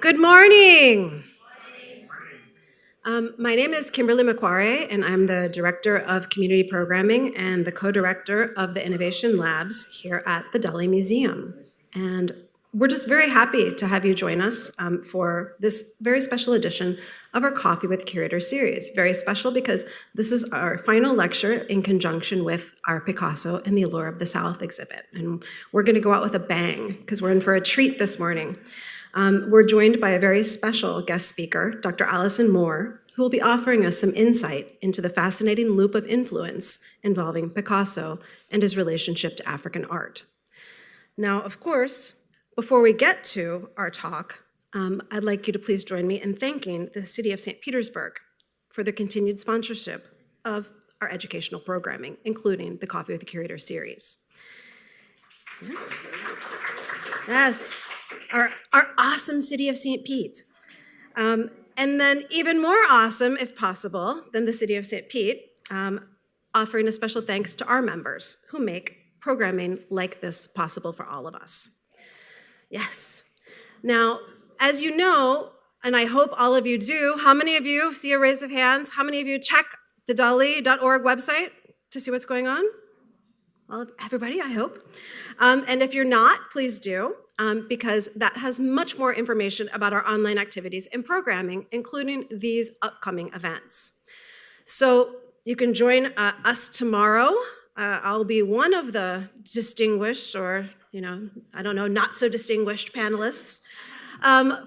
Good morning. My name is Kimberly McQuarrie, and I'm the Director of Community Programming and the Co-Director of the Innovation Labs here at the Dalí Museum. And we're just very happy to have you join us for this very special edition of our Coffee with Curator series. Very special because this is our final lecture in conjunction with our Picasso and the Allure of the South exhibit. And we're going to go out with a bang because we're in for a treat this morning. We're joined by a very special guest speaker, Dr. Allison Moore, who will be offering us some insight into the fascinating loop of influence involving Picasso and his relationship to African art. Now, of course, before we get to our talk, I'd like you to please join me in thanking the City of St. Petersburg for their continued sponsorship of our educational programming, including the Coffee with the Curator series. Yes. Our awesome City of St. Pete. And then even more awesome, if possible, than the City of St. Pete, offering a special thanks to our members who make programming like this possible for all of us. Yes. Now, as you know, and I hope all of you do, how many of you, see a raise of hands, how many of you check the Dalí.org website to see what's going on? Everybody, I hope. And if you're not, please do. Because that has much more information about our online activities and programming, including these upcoming events. So you can join us tomorrow. I'll be one of the distinguished or, not so distinguished panelists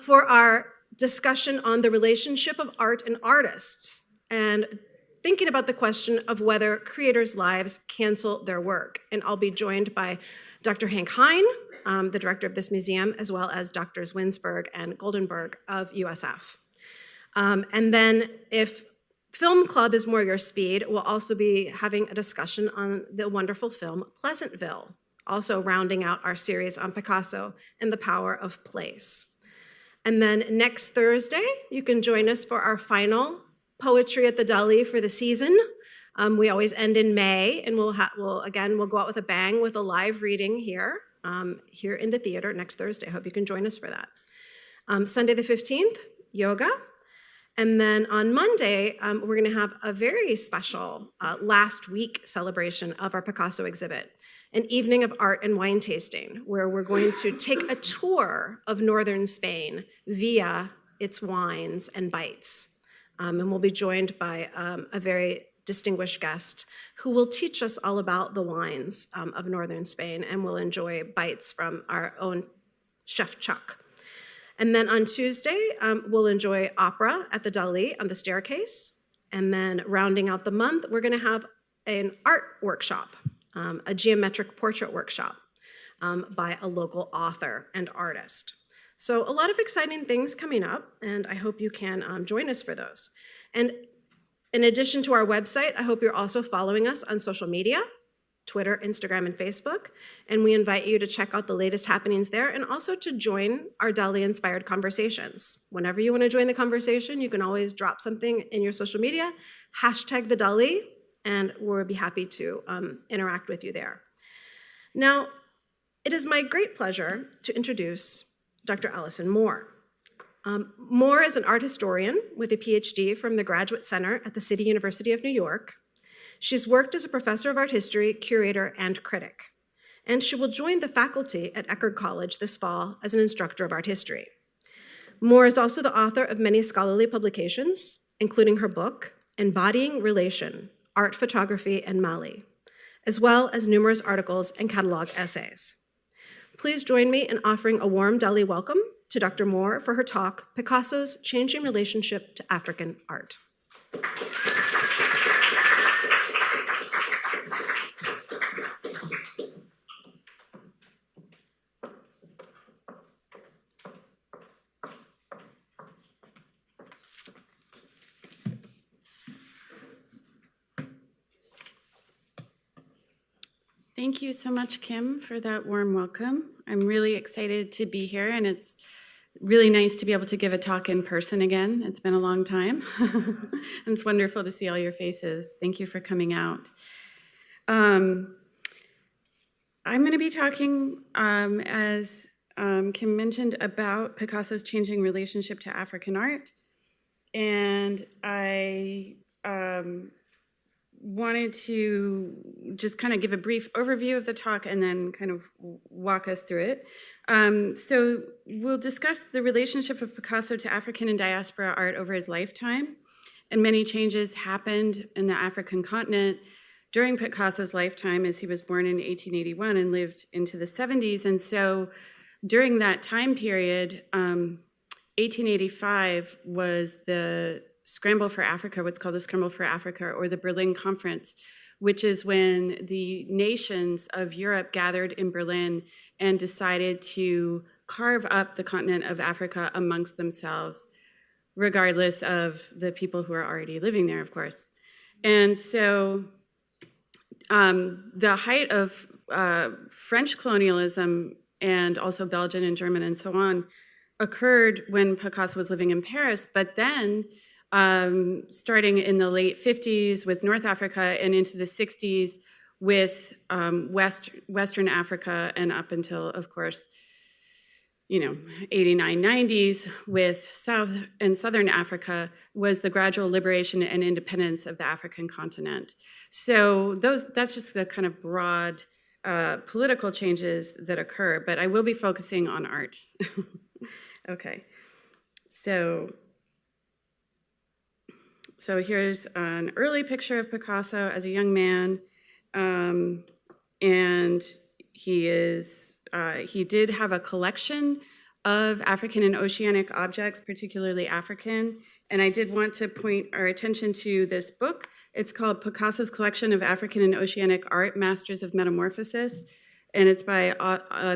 for our discussion on the relationship of art and artists and thinking about the question of whether creators' lives cancel their work. And I'll be joined by Dr. Hank Hein, the director of this museum, as well as Drs. Winsberg and Goldenberg of USF. And then if Film Club is more your speed, we'll also be having a discussion on the wonderful film Pleasantville, also rounding out our series on Picasso and the power of place. And then next Thursday, you can join us for our final Poetry at the Dalí for the season. We always end in May, and we'll go out with a bang with a live reading here in the theater next Thursday. I hope you can join us for that. Sunday the 15th, yoga. And then on Monday, we're going to have a very special last week celebration of our Picasso exhibit, an evening of art and wine tasting, where we're going to take a tour of northern Spain via its wines and bites. And we'll be joined by a very distinguished guest who will teach us all about the wines of northern Spain, and we'll enjoy bites from our own Chef Chuck. And then on Tuesday, we'll enjoy opera at the Dalí on the staircase. And then rounding out the month, we're going to have an art workshop, a geometric portrait workshop by a local author and artist. So a lot of exciting things coming up, and I hope you can join us for those. And in addition to our website, I hope you're also following us on social media, Twitter, Instagram, and Facebook. And we invite you to check out the latest happenings there and also to join our Dalí-inspired conversations. Whenever you want to join the conversation, you can always drop something in your social media, hashtag the Dalí, and we'll be happy to interact with you there. Now, it is my great pleasure to introduce Dr. Allison Moore. Moore is an art historian with a Ph.D. from the Graduate Center at the City University of New York. She's worked as a professor of art history, curator, and critic. And she will join the faculty at Eckerd College this fall as an instructor of art history. Moore is also the author of many scholarly publications, including her book, Embodying Relation, art photography in Mali, as well as numerous articles and catalog essays. Please join me in offering a warm Dalí welcome to Dr. Moore for her talk, Picasso's Changing Relationship to African Art. Thank you so much, Kim, for that warm welcome. I'm really excited to be here, and it's really nice to be able to give a talk in person again. It's been a long time, and it's wonderful to see all your faces. Thank you for coming out. I'm going to be talking, as Kim mentioned, about Picasso's changing relationship to African art, and I wanted to just kind of give a brief overview of the talk and then kind of walk us through it. So we'll discuss the relationship of Picasso to African and diaspora art over his lifetime, and many changes happened in the African continent during Picasso's lifetime, as he was born in 1881 and lived into the 70s. And so during that time period, 1885 was the Scramble for Africa, what's called the Scramble for Africa, or the Berlin Conference, which is when the nations of Europe gathered in Berlin and decided to carve up the continent of Africa amongst themselves, regardless of the people who are already living there, of course. And so the height of French colonialism, and also Belgian and German and so on, occurred when Picasso was living in Paris, but then starting in the late 50s with North Africa and into the 60s with Western Africa, and up until, of course, 89, 90s with South and Southern Africa, was the gradual liberation and independence of the African continent. So that's just the kind of broad political changes that occur, but I will be focusing on art. Okay, so here's an early picture of Picasso as a young man, and he did have a collection of African and oceanic objects, particularly African, and I did want to point our attention to this book. It's called Picasso's Collection of African and Oceanic Art, Masters of Metamorphosis, and it's by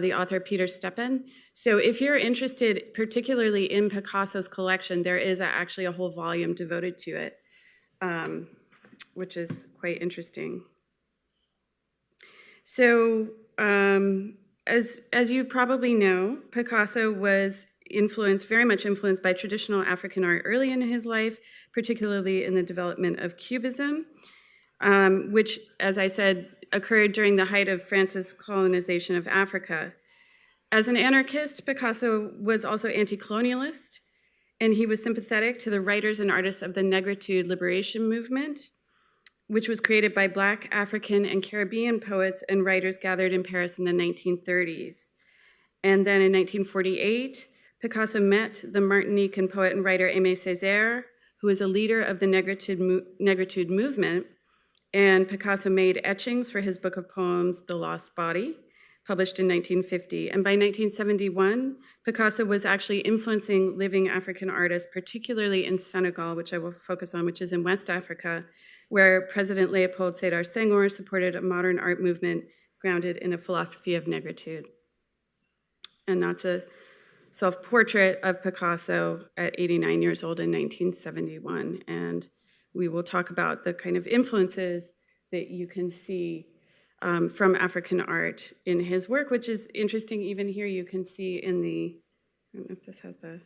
the author Peter Steppen. So if you're interested particularly in Picasso's collection, there is actually a whole volume devoted to it, which is quite interesting. So as you probably know, Picasso was very much influenced by traditional African art early in his life, particularly in the development of Cubism, which, as I said, occurred during the height of France's colonization of Africa. As an anarchist, Picasso was also anti-colonialist, and he was sympathetic to the writers and artists of the Negritude liberation movement, which was created by Black, African, and Caribbean poets and writers gathered in Paris in the 1930s. And then in 1948, Picasso met the Martinican poet and writer Aimé Césaire, who was a leader of the Negritude movement, and Picasso made etchings for his book of poems, The Lost Body, published in 1950. And by 1971, Picasso was actually influencing living African artists, particularly in Senegal, which I will focus on, which is in West Africa, where President Léopold Sédar Senghor supported a modern art movement grounded in a philosophy of negritude. And that's a self-portrait of Picasso at 89 years old in 1971. And we will talk about the kind of influences that you can see from African art in his work, which is interesting. Even here you can see in the, I don't know if this has the,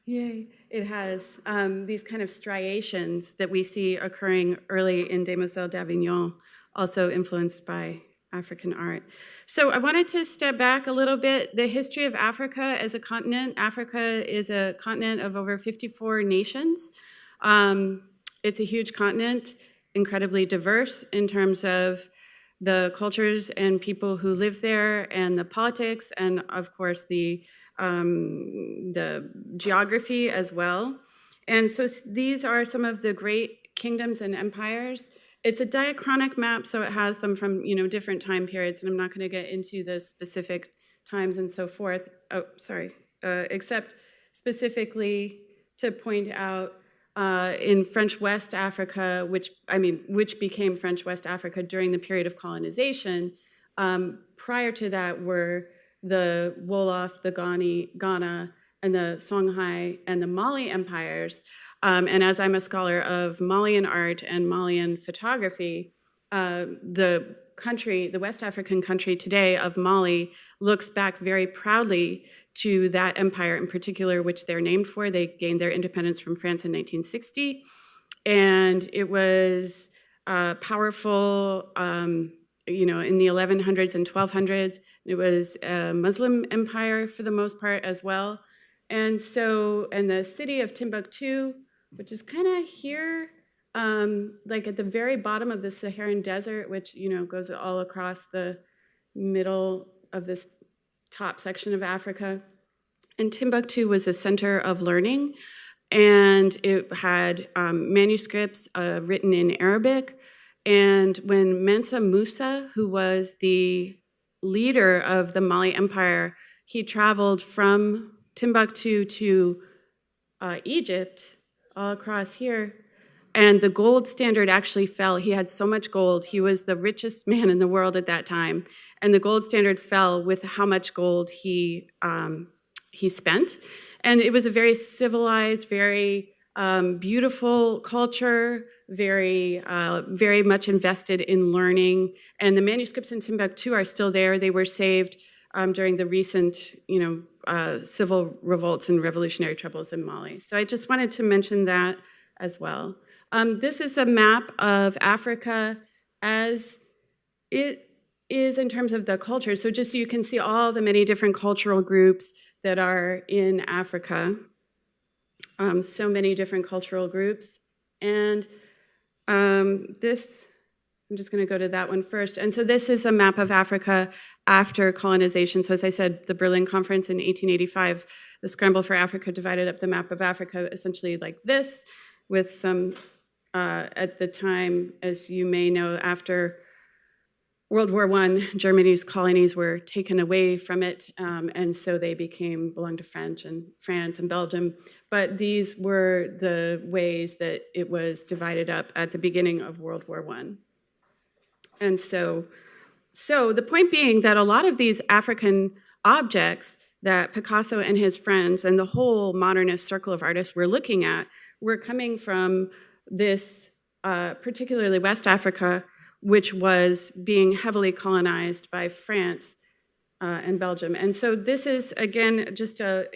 yay. It has these kind of striations that we see occurring early in Demoiselle d'Avignon, also influenced by African art. So I wanted to step back a little bit. The history of Africa as a continent. Africa is a continent of over 54 nations. It's a huge continent, incredibly diverse in terms of the cultures and people who live there, and the politics, and of course the geography as well. And so these are some of the great kingdoms and empires. It's a diachronic map, so it has them from different time periods, and I'm not going to get into the specific times and so forth. Except specifically to point out in French West Africa, which became French West Africa during the period of colonization. Prior to that were the Wolof, the Ghana, and the Songhai and the Mali empires. And as I'm a scholar of Malian art and Malian photography, the West African country today of Mali looks back very proudly to that empire in particular, which they're named for. They gained their independence from France in 1960. And it was powerful, in the 1100s and 1200s. It was a Muslim empire for the most part as well. And the city of Timbuktu, which is kind of here, like at the very bottom of the Saharan desert, which goes all across the middle of this top section of Africa. And Timbuktu was a center of learning, and it had manuscripts written in Arabic. And when Mansa Musa, who was the leader of the Mali Empire, he traveled from Timbuktu to Egypt, all across here, and the gold standard actually fell. He had so much gold. He was the richest man in the world at that time, and the gold standard fell with how much gold he spent. And it was a very civilized, very beautiful culture, very much invested in learning. And the manuscripts in Timbuktu are still there. They were saved during the recent, civil revolts and revolutionary troubles in Mali. So I just wanted to mention that as well. This is a map of Africa as it is in terms of the culture. So just so you can see all the many different cultural groups that are in Africa. So many different cultural groups. And this, I'm just going to go to that one first. And so this is a map of Africa after colonization. So as I said, the Berlin Conference in 1885, the Scramble for Africa divided up the map of Africa essentially like this, with some, at the time, as you may know, after World War I, Germany's colonies were taken away from it, and so they belonged to France and Belgium. But these were the ways that it was divided up at the beginning of World War I. And so the point being that a lot of these African objects that Picasso and his friends and the whole modernist circle of artists were looking at were coming from this, particularly West Africa, which was being heavily colonized by France and Belgium. And so this is, again, just to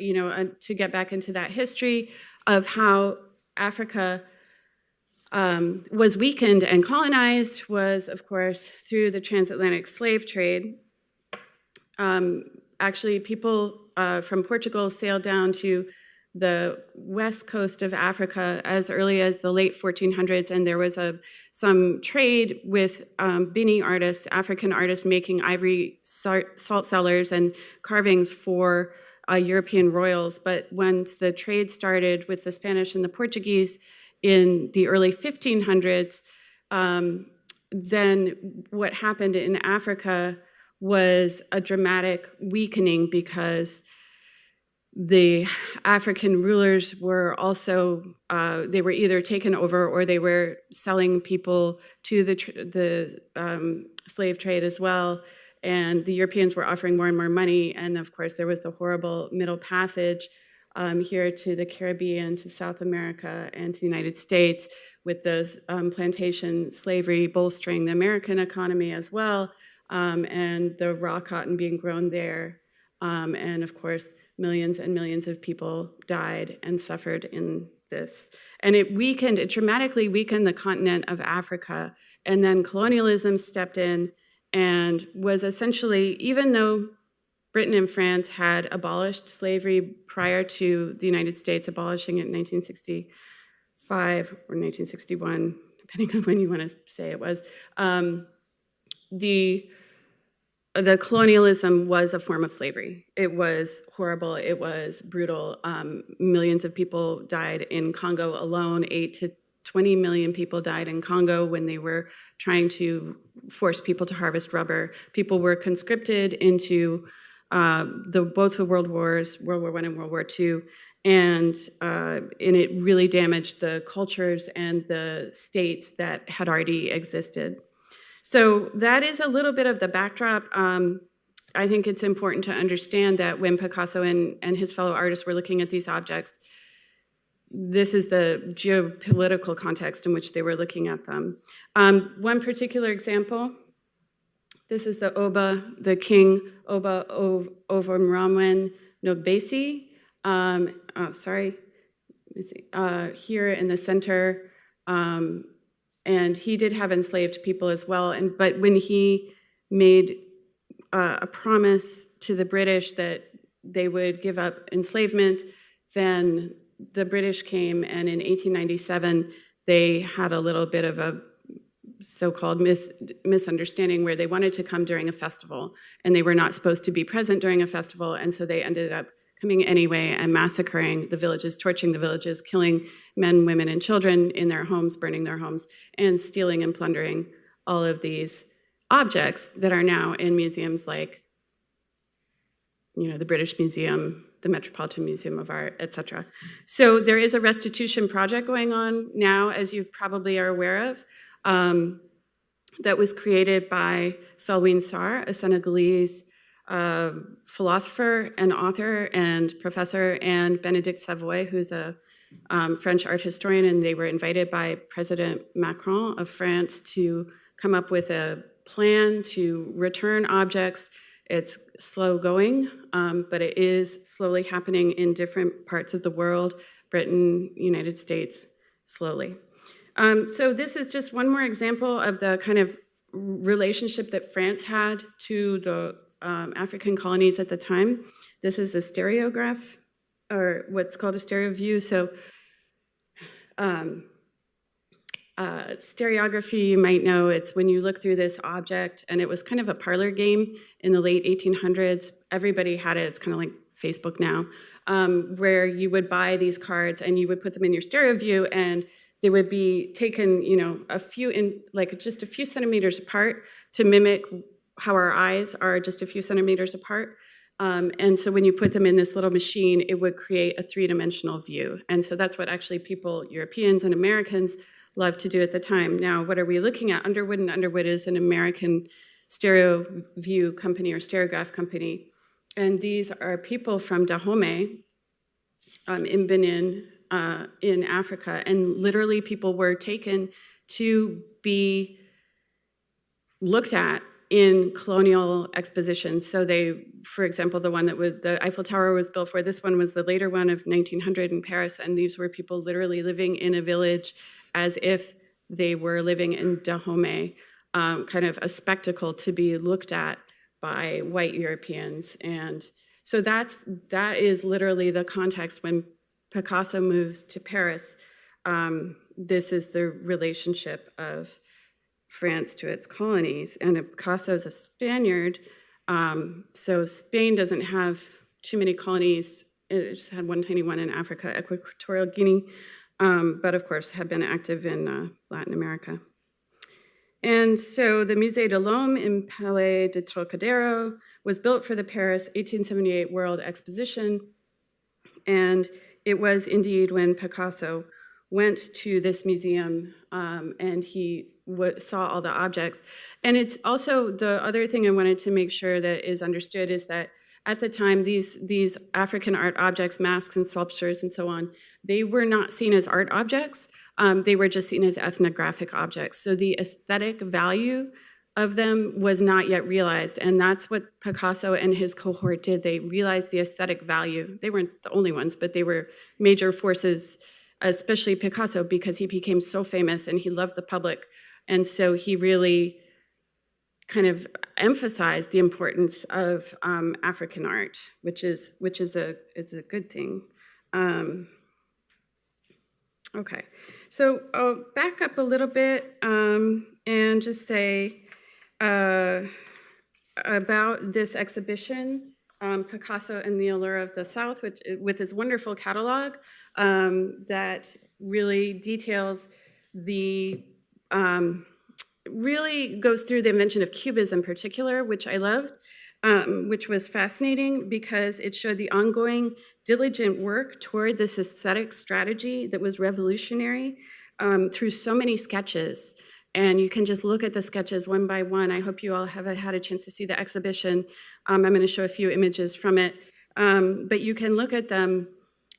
get back into that history of how Africa was weakened and colonized was, of course, through the transatlantic slave trade. Actually, people from Portugal sailed down to the west coast of Africa as early as the late 1400s, and there was some trade with Bini artists, African artists making ivory salt cellars and carvings for European royals. But once the trade started with the Spanish and the Portuguese in the early 1500s, then what happened in Africa was a dramatic weakening because the African rulers were also, they were either taken over or they were selling people to the slave trade as well. And the Europeans were offering more and more money. And of course, there was the horrible Middle Passage here to the Caribbean, to South America, and to the United States, with the plantation slavery bolstering the American economy as well, and the raw cotton being grown there. And of course, millions and millions of people died and suffered in this. And it dramatically weakened the continent of Africa. And then colonialism stepped in and was essentially, even though Britain and France had abolished slavery prior to the United States abolishing it in 1965 or 1961, depending on when you want to say it was, the colonialism was a form of slavery. It was horrible. It was brutal. Millions of people died in Congo alone. 8 to 20 million people died in Congo when they were trying to force people to harvest rubber. People were conscripted into both the world wars, World War I and World War II, and it really damaged the cultures and the states that had already existed. So that is a little bit of the backdrop. I think it's important to understand that when Picasso and his fellow artists were looking at these objects, this is the geopolitical context in which they were looking at them. One particular example, this is the Oba, the King Oba Ovonramwen Nogbesi. Here in the center, and he did have enslaved people as well. But when he made a promise to the British that they would give up enslavement, then the British came, and in 1897 they had a little bit of a so-called misunderstanding where they wanted to come during a festival, and they were not supposed to be present during a festival, and so they ended up coming anyway and massacring the villages, torching the villages, killing men, women, and children in their homes, burning their homes, and stealing and plundering all of these objects that are now in museums like, the British Museum, the Metropolitan Museum of Art, etc. So there is a restitution project going on now, as you probably are aware of, that was created by Felwine Sarr, a Senegalese philosopher and author and professor, and Benedict Savoy, who's a French art historian, and they were invited by President Macron of France to come up with a plan to return objects. It's slow going, but it is slowly happening in different parts of the world, Britain, United States, slowly. So this is just one more example of the kind of relationship that France had to the African colonies at the time. This is a stereograph, or what's called a stereo view. So stereography, you might know, it's when you look through this object, and it was kind of a parlor game in the late 1800s. Everybody had it. It's kind of like Facebook now, where you would buy these cards and you would put them in your stereo view, and they would be taken, just a few centimeters apart to mimic how our eyes are just a few centimeters apart. And so when you put them in this little machine, it would create a three-dimensional view. And so that's what actually people, Europeans and Americans, loved to do at the time. Now, what are we looking at? Underwood and Underwood is an American stereo view company or stereograph company. And these are people from Dahomey in Benin, in Africa. And literally people were taken to be looked at in colonial expositions. So they, for example, the one that was the Eiffel Tower was built for, this one was the later one of 1900 in Paris, and these were people literally living in a village as if they were living in Dahomey, kind of a spectacle to be looked at by white Europeans. And so that is literally the context when Picasso moves to Paris. This is the relationship of France to its colonies, and Picasso is a Spaniard, so Spain doesn't have too many colonies. It just had one tiny one in Africa, Equatorial Guinea, but of course had been active in Latin America. And so the Musée de l'Homme in Palais de Trocadero was built for the Paris 1878 World Exposition, and it was indeed when Picasso went to this museum and he saw all the objects. And it's also, the other thing I wanted to make sure that is understood is that at the time, these African art objects, masks and sculptures and so on, they were not seen as art objects. They were just seen as ethnographic objects. So the aesthetic value of them was not yet realized. And that's what Picasso and his cohort did. They realized the aesthetic value. They weren't the only ones, but they were major forces, especially Picasso, because he became so famous and he loved the public. And so he really kind of emphasized the importance of African art, which is a good thing. Okay, so I'll back up a little bit and just say about this exhibition, Picasso and the Allure of the South, which with his wonderful catalog that really details the really goes through the invention of Cubism in particular, which I loved, which was fascinating because it showed the ongoing diligent work toward this aesthetic strategy that was revolutionary through so many sketches. And you can just look at the sketches one by one. I hope you all have had a chance to see the exhibition. I'm going to show a few images from it. But you can look at them,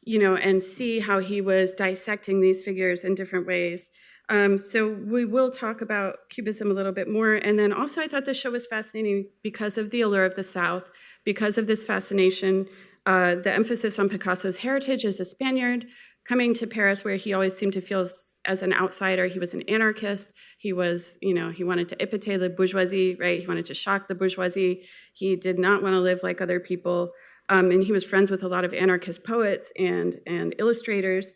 and see how he was dissecting these figures in different ways. So we will talk about Cubism a little bit more. And then also I thought the show was fascinating because of the allure of the South, because of this fascination, the emphasis on Picasso's heritage as a Spaniard, coming to Paris where he always seemed to feel as an outsider. He was an anarchist. He was, he wanted to épater la bourgeoisie, right? He wanted to shock the bourgeoisie. He did not want to live like other people. And he was friends with a lot of anarchist poets and illustrators.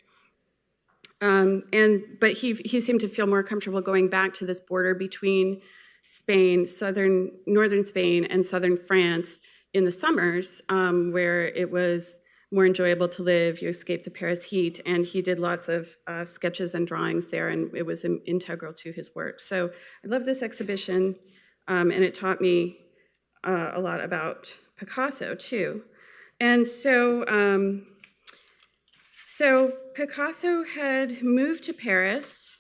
But he seemed to feel more comfortable going back to this border between Spain, northern Spain, and southern France in the summers, where it was more enjoyable to live. You escaped the Paris heat, and he did lots of sketches and drawings there, and it was integral to his work. So I love this exhibition, and it taught me a lot about Picasso too. And so Picasso had moved to Paris.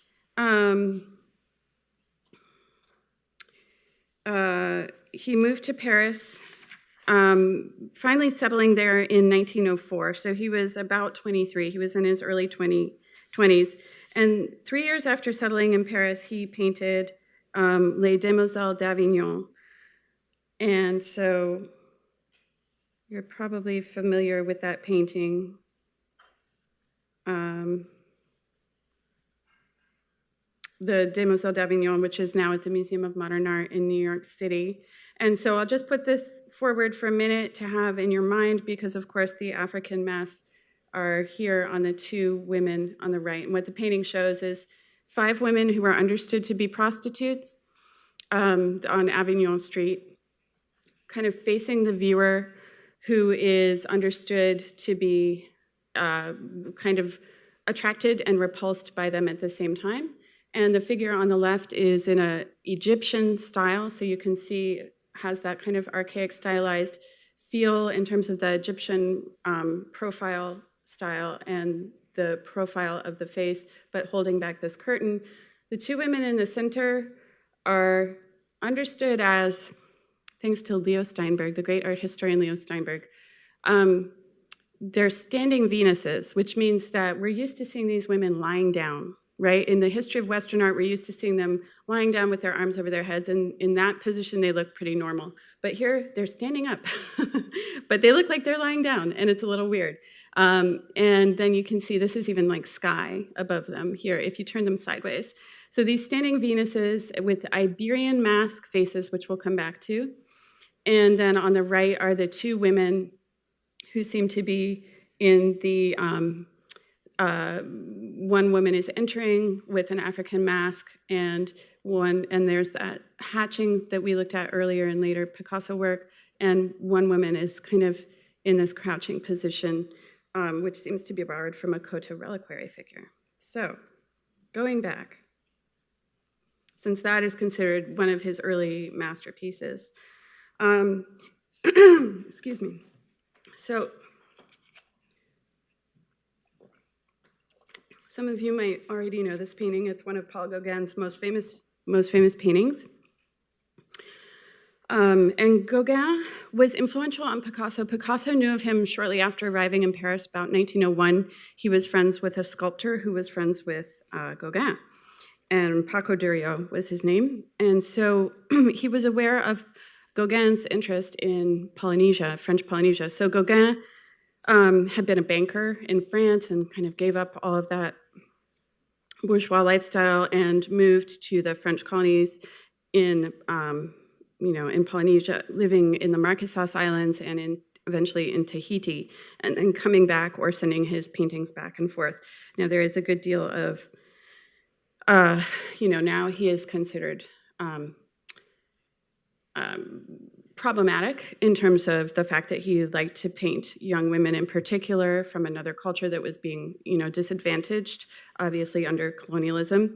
He moved to Paris, finally settling there in 1904. So he was about 23. He was in his early 20s. And 3 years after settling in Paris, he painted Les Demoiselles d'Avignon. And so you're probably familiar with that painting. The Demoiselles d'Avignon, which is now at the Museum of Modern Art in New York City. And so I'll just put this forward for a minute to have in your mind, because of course the African masks are here on the two women on the right. And what the painting shows is 5 women who are understood to be prostitutes on Avignon Street, kind of facing the viewer, who is understood to be kind of attracted and repulsed by them at the same time. And the figure on the left is in an Egyptian style, so you can see has that kind of archaic stylized feel in terms of the Egyptian profile style and the profile of the face, but holding back this curtain. The 2 women in the center are understood as, thanks to Leo Steinberg, the great art historian Leo Steinberg, they're standing Venuses, which means that we're used to seeing these women lying down, right? In the history of Western art, we're used to seeing them lying down with their arms over their heads, and in that position, they look pretty normal. But here, they're standing up, but they look like they're lying down, and it's a little weird. And then you can see this is even like sky above them here, if you turn them sideways. So these standing Venuses with Iberian mask faces, which we'll come back to. And then on the right are the 2 women who seem to be in the, one woman is entering with an African mask, and there's that hatching that we looked at earlier in later Picasso work, and one woman is kind of in this crouching position, which seems to be borrowed from a Koto reliquary figure. So, going back, since that is considered one of his early masterpieces. Excuse me. So, some of you might already know this painting. It's one of Paul Gauguin's most famous paintings. And Gauguin was influential on Picasso. Picasso knew of him shortly after arriving in Paris, about 1901. He was friends with a sculptor who was friends with Gauguin, and Paco Durio was his name. And so he was aware of Gauguin's interest in Polynesia, French Polynesia. So Gauguin had been a banker in France and kind of gave up all of that bourgeois lifestyle and moved to the French colonies in Polynesia, living in the Marquesas Islands and eventually in Tahiti, and then coming back or sending his paintings back and forth. Now there is a good deal of, now he is considered problematic in terms of the fact that he liked to paint young women in particular from another culture that was being, disadvantaged, obviously under colonialism.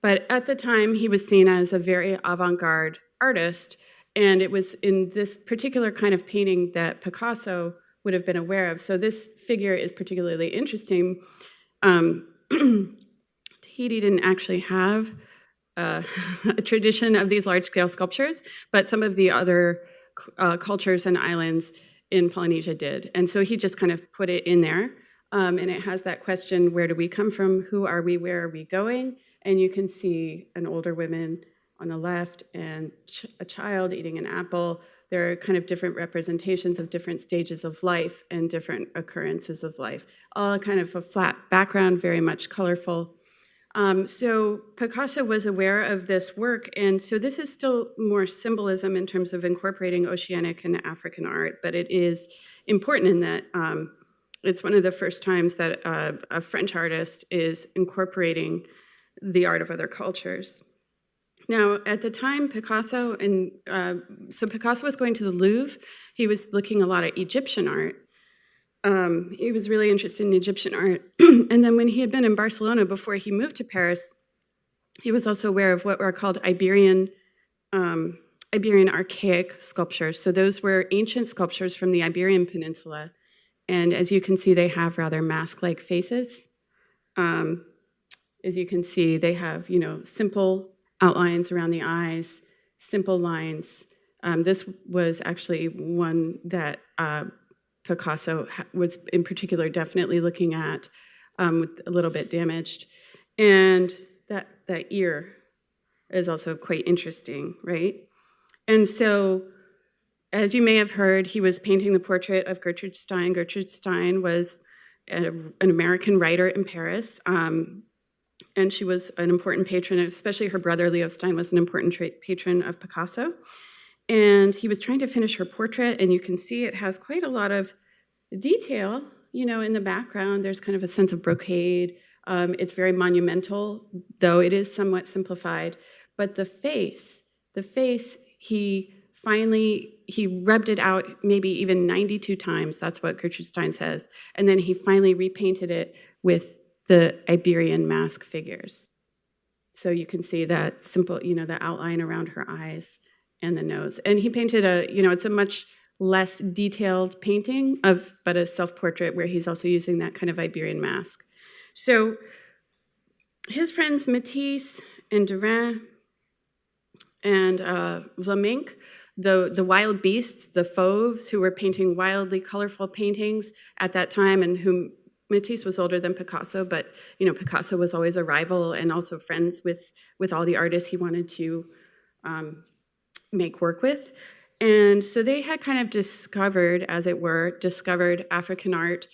But at the time, he was seen as a very avant-garde artist, and it was in this particular kind of painting that Picasso would have been aware of. So this figure is particularly interesting. Tahiti didn't actually have a tradition of these large-scale sculptures, but some of the other cultures and islands in Polynesia did. And so he just kind of put it in there. And it has that question, where do we come from? Who are we? Where are we going? And you can see an older woman on the left and a child eating an apple. There are kind of different representations of different stages of life and different occurrences of life. All kind of a flat background, very much colorful. So Picasso was aware of this work, and so this is still more symbolism in terms of incorporating oceanic and African art, but it is important in that it's one of the first times that a French artist is incorporating the art of other cultures. Now, at the time, Picasso was going to the Louvre. He was looking a lot at Egyptian art. He was really interested in Egyptian art. And then when he had been in Barcelona before he moved to Paris, he was also aware of what were called Iberian archaic sculptures. So those were ancient sculptures from the Iberian Peninsula. And as you can see, they have rather mask-like faces. As you can see, they have, simple outlines around the eyes, simple lines. This was actually one that Picasso was in particular definitely looking at, with a little bit damaged. And that ear is also quite interesting, right? And so, as you may have heard, he was painting the portrait of Gertrude Stein. Gertrude Stein was an American writer in Paris, and she was an important patron, especially her brother Leo Stein was an important patron of Picasso. And he was trying to finish her portrait, and you can see it has quite a lot of detail, in the background. There's kind of a sense of brocade. It's very monumental, though it is somewhat simplified. But the face, he rubbed it out maybe even 92 times. That's what Gertrude Stein says. And then he finally repainted it with the Iberian mask figures. So you can see that simple, the outline around her eyes and the nose. And he painted it's a much less detailed painting but a self-portrait where he's also using that kind of Iberian mask. So his friends Matisse and Derain and Vlaminck, the wild beasts, the fauves, who were painting wildly colorful paintings at that time, and whom Matisse was older than Picasso, but Picasso was always a rival and also friends with all the artists he wanted to make work with. And so they had kind of discovered African art,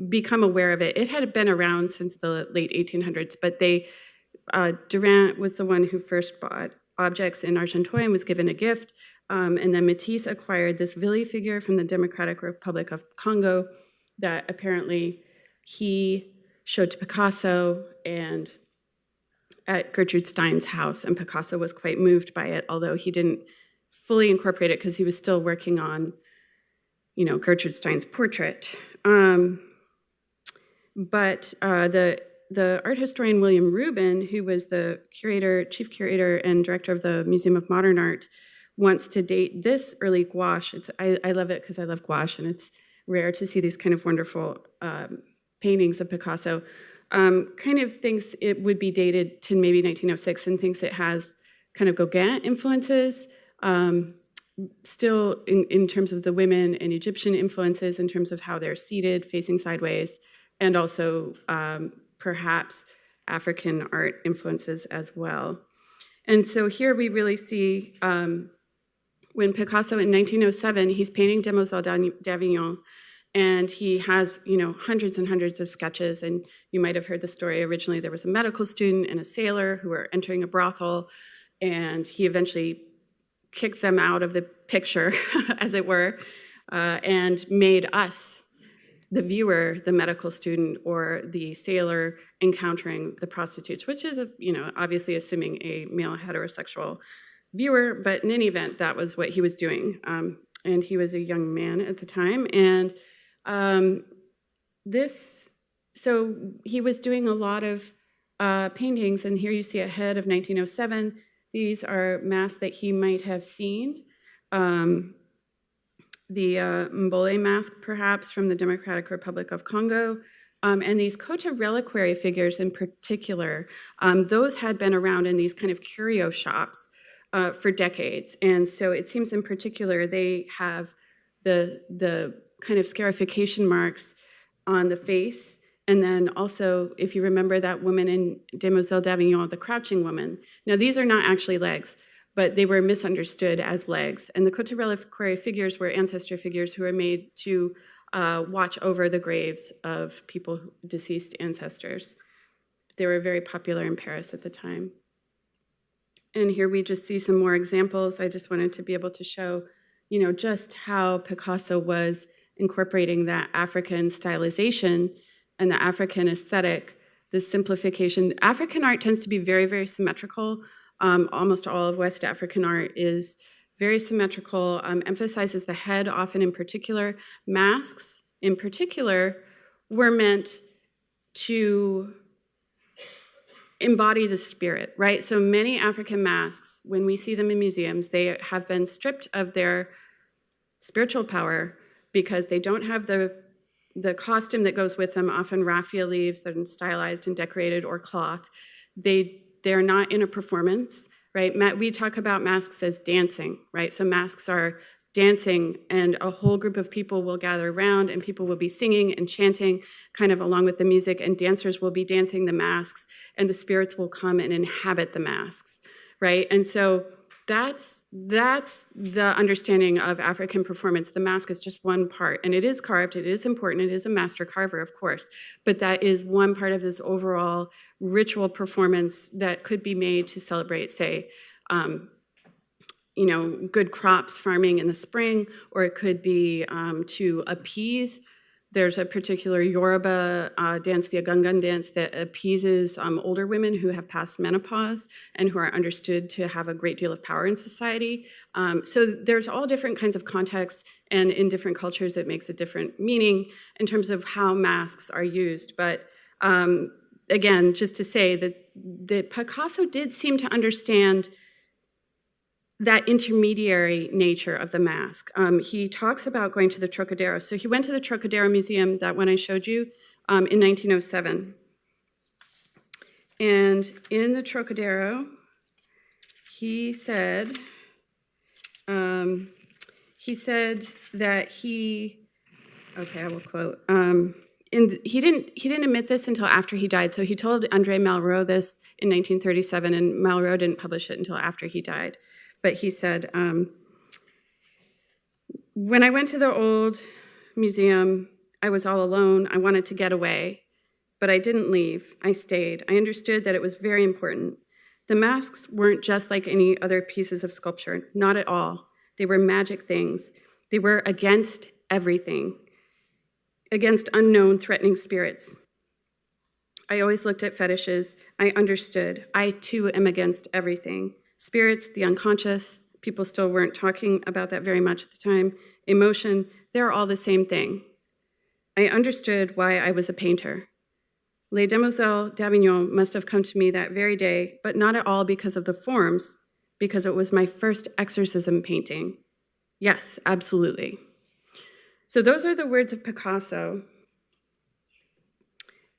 become aware of it. It had been around since the late 1800s, but Derain was the one who first bought objects in Argenteuil and was given a gift. And then Matisse acquired this Vili figure from the Democratic Republic of Congo that apparently he showed to Picasso and at Gertrude Stein's house, and Picasso was quite moved by it, although he didn't fully incorporate it because he was still working on, Gertrude Stein's portrait. But the art historian William Rubin, who was the chief curator and director of the Museum of Modern Art, wants to date this early gouache. I love it because I love gouache, and it's rare to see these kind of wonderful paintings of Picasso. Kind of thinks it would be dated to maybe 1906, and thinks it has kind of Gauguin influences, still in terms of the women and Egyptian influences in terms of how they're seated, facing sideways, and also perhaps African art influences as well. And so here we really see when Picasso in 1907, he's painting Demoiselle d'Avignon, and he has, hundreds and hundreds of sketches. And you might have heard the story. Originally, there was a medical student and a sailor who were entering a brothel, and he eventually kicked them out of the picture, as it were, and made us, the viewer, the medical student, or the sailor encountering the prostitutes, which is, obviously assuming a male heterosexual viewer, but in any event, that was what he was doing. And he was a young man at the time. And so he was doing a lot of paintings, and here you see a head of 1907. These are masks that he might have seen. The Mbole mask, perhaps, from the Democratic Republic of Congo. And these Kota reliquary figures in particular, those had been around in these kind of curio shops for decades. And so it seems in particular they have the kind of scarification marks on the face. And then also, if you remember that woman in Demoiselle d'Avignon, the crouching woman. Now, these are not actually legs, but they were misunderstood as legs. And the Kota reliquary figures were ancestor figures who were made to watch over the graves of deceased ancestors. They were very popular in Paris at the time. And here we just see some more examples. I just wanted to be able to show, just how Picasso was incorporating that African stylization and the African aesthetic, the simplification. African art tends to be very, very symmetrical. Almost all of West African art is very symmetrical, emphasizes the head often in particular. Masks in particular were meant to embody the spirit, right? So many African masks, when we see them in museums, they have been stripped of their spiritual power because they don't have the costume that goes with them, often raffia leaves that are stylized and decorated, or cloth. They're not in a performance, right? We talk about masks as dancing, right? So masks are dancing, and a whole group of people will gather around, and people will be singing and chanting kind of along with the music, and dancers will be dancing the masks, and the spirits will come and inhabit the masks, right? And so that's the understanding of African performance. The mask is just one part, and it is carved, it is important, it is a master carver, of course, but that is one part of this overall ritual performance that could be made to celebrate, say, good crops, farming in the spring, or it could be to appease. There's a particular Yoruba dance, the Agungun dance, that appeases older women who have passed menopause and who are understood to have a great deal of power in society. So there's all different kinds of contexts, and in different cultures it makes a different meaning in terms of how masks are used. But again, just to say that Picasso did seem to understand that intermediary nature of the mask. He talks about going to the Trocadero. So he went to the Trocadero Museum, that one I showed you, in 1907. And in the Trocadero, he said that okay, I will quote. He didn't admit this until after he died. So he told André Malraux this in 1937, and Malraux didn't publish it until after he died. But he said, when I went to the old museum, I was all alone. I wanted to get away, but I didn't leave. I stayed. I understood that it was very important. The masks weren't just like any other pieces of sculpture, not at all. They were magic things. They were against everything, against unknown, threatening spirits. I always looked at fetishes. I understood. I, too, am against everything. Spirits, the unconscious, people still weren't talking about that very much at the time. Emotion, they're all the same thing. I understood why I was a painter. Les Demoiselles d'Avignon must have come to me that very day, but not at all because of the forms, because it was my first exorcism painting. Yes, absolutely. So those are the words of Picasso.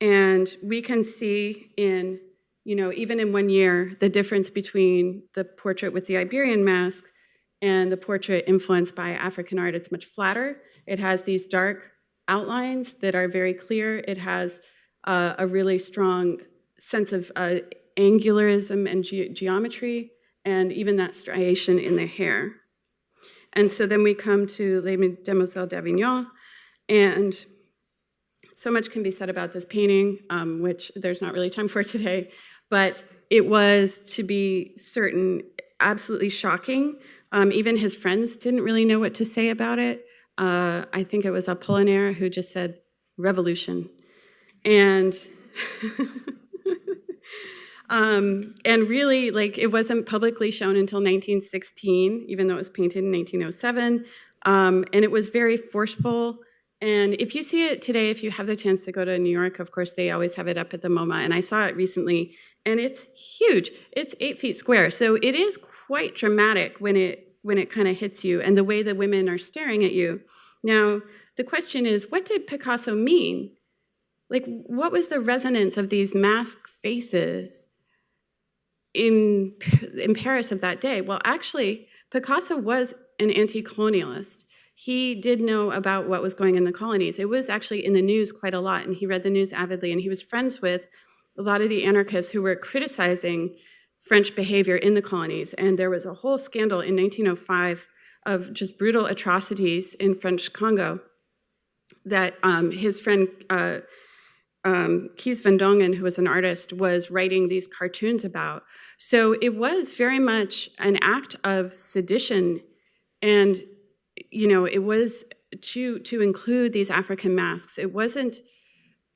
And we can see in even in 1 year, the difference between the portrait with the Iberian mask and the portrait influenced by African art. It's much flatter. It has these dark outlines that are very clear. It has a really strong sense of angularism and geometry, and even that striation in the hair. And so then we come to Les Demoiselles d'Avignon, and so much can be said about this painting, which there's not really time for today. But it was, to be certain, absolutely shocking. Even his friends didn't really know what to say about it. I think it was Apollinaire who just said, revolution. And And really, like, it wasn't publicly shown until 1916, even though it was painted in 1907. And it was very forceful. And if you see it today, if you have the chance to go to New York, of course, they always have it up at the MoMA. And I saw it recently, and it's huge. It's 8 feet square. So it is quite dramatic when it kind of hits you, and the way the women are staring at you. Now, the question is, what did Picasso mean? Like, what was the resonance of these masked faces in Paris of that day? Well, actually, Picasso was an anti-colonialist. He did know about what was going in the colonies. It was actually in the news quite a lot, and he read the news avidly, and he was friends with a lot of the anarchists who were criticizing French behavior in the colonies. And there was a whole scandal in 1905 of just brutal atrocities in French Congo that his friend Kees van Dongen, who was an artist, was writing these cartoons about. So it was very much an act of sedition, and it was to include these African masks. It wasn't,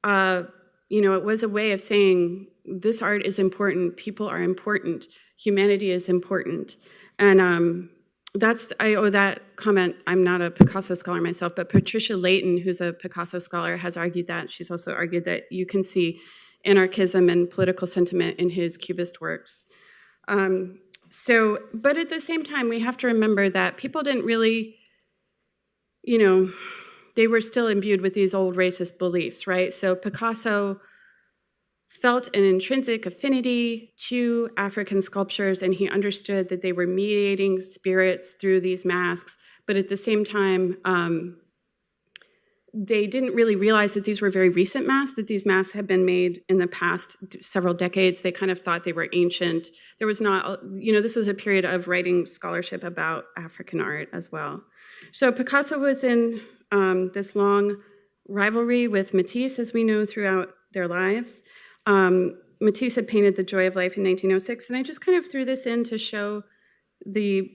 it was a way of saying this art is important, people are important, humanity is important, and I owe that comment. I'm not a Picasso scholar myself, but Patricia Layton, who's a Picasso scholar, has argued that. She's also argued that you can see anarchism and political sentiment in his Cubist works. But at the same time, we have to remember that people didn't really, they were still imbued with these old racist beliefs, right? So Picasso felt an intrinsic affinity to African sculptures, and he understood that they were mediating spirits through these masks, but at the same time, they didn't really realize that these were very recent masks, that these masks had been made in the past several decades. They kind of thought they were ancient. There was not, this was a period of writing scholarship about African art as well. So Picasso was in this long rivalry with Matisse, as we know, throughout their lives. Matisse had painted The Joy of Life in 1906, and I just kind of threw this in to show the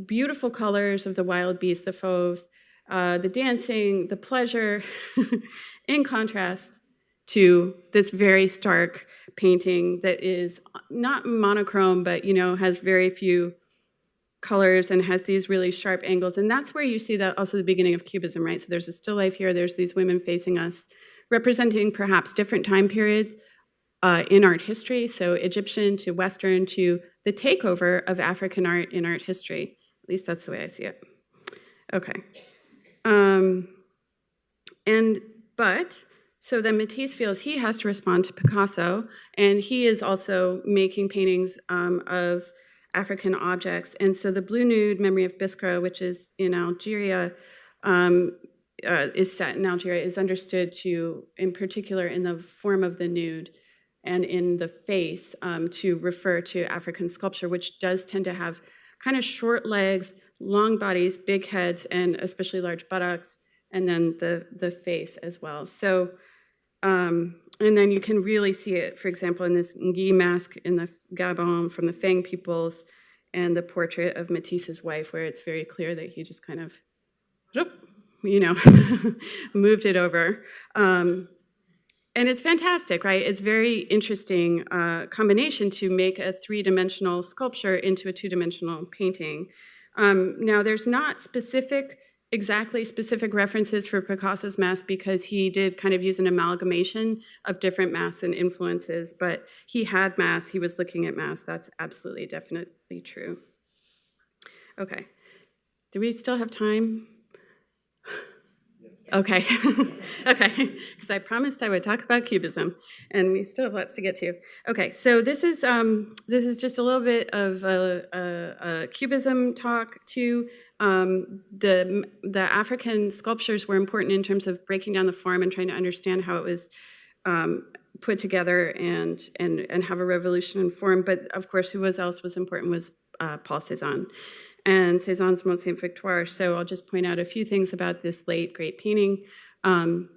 beautiful colors of the wild beasts, the fauves, the dancing, the pleasure, in contrast to this very stark painting that is not monochrome, but has very few colors and has these really sharp angles. And that's where you see that also the beginning of Cubism, right? So there's a still life here, there's these women facing us, representing perhaps different time periods in art history, so Egyptian to Western to the takeover of African art in art history. At least that's the way I see it. Okay. So then Matisse feels he has to respond to Picasso, and he is also making paintings of African objects. And so the Blue Nude, Memory of Biskra, which is in Algeria, is set in Algeria, is understood to, in particular in the form of the nude and in the face, to refer to African sculpture, which does tend to have kind of short legs, long bodies, big heads, and especially large buttocks, and then the face as well. So, and then you can really see it, for example, in this Ngui mask in the Gabon from the Fang peoples, and the portrait of Matisse's wife, where it's very clear that he just kind of, moved it over. And it's fantastic, right? It's very interesting combination to make a three-dimensional sculpture into a two-dimensional painting. Now, there's not exactly specific references for Picasso's mask because he did kind of use an amalgamation of different masks and influences, but he had masks, he was looking at masks. That's absolutely, definitely true. Okay, do we still have time? Okay, okay, because I promised I would talk about Cubism, and we still have lots to get to. Okay, so this is just a little bit of a Cubism talk too. The African sculptures were important in terms of breaking down the form and trying to understand how it was put together and have a revolution in form. But of course, who else was important was Paul Cézanne and Cézanne's Mont Sainte-Victoire. So I'll just point out a few things about this late great painting,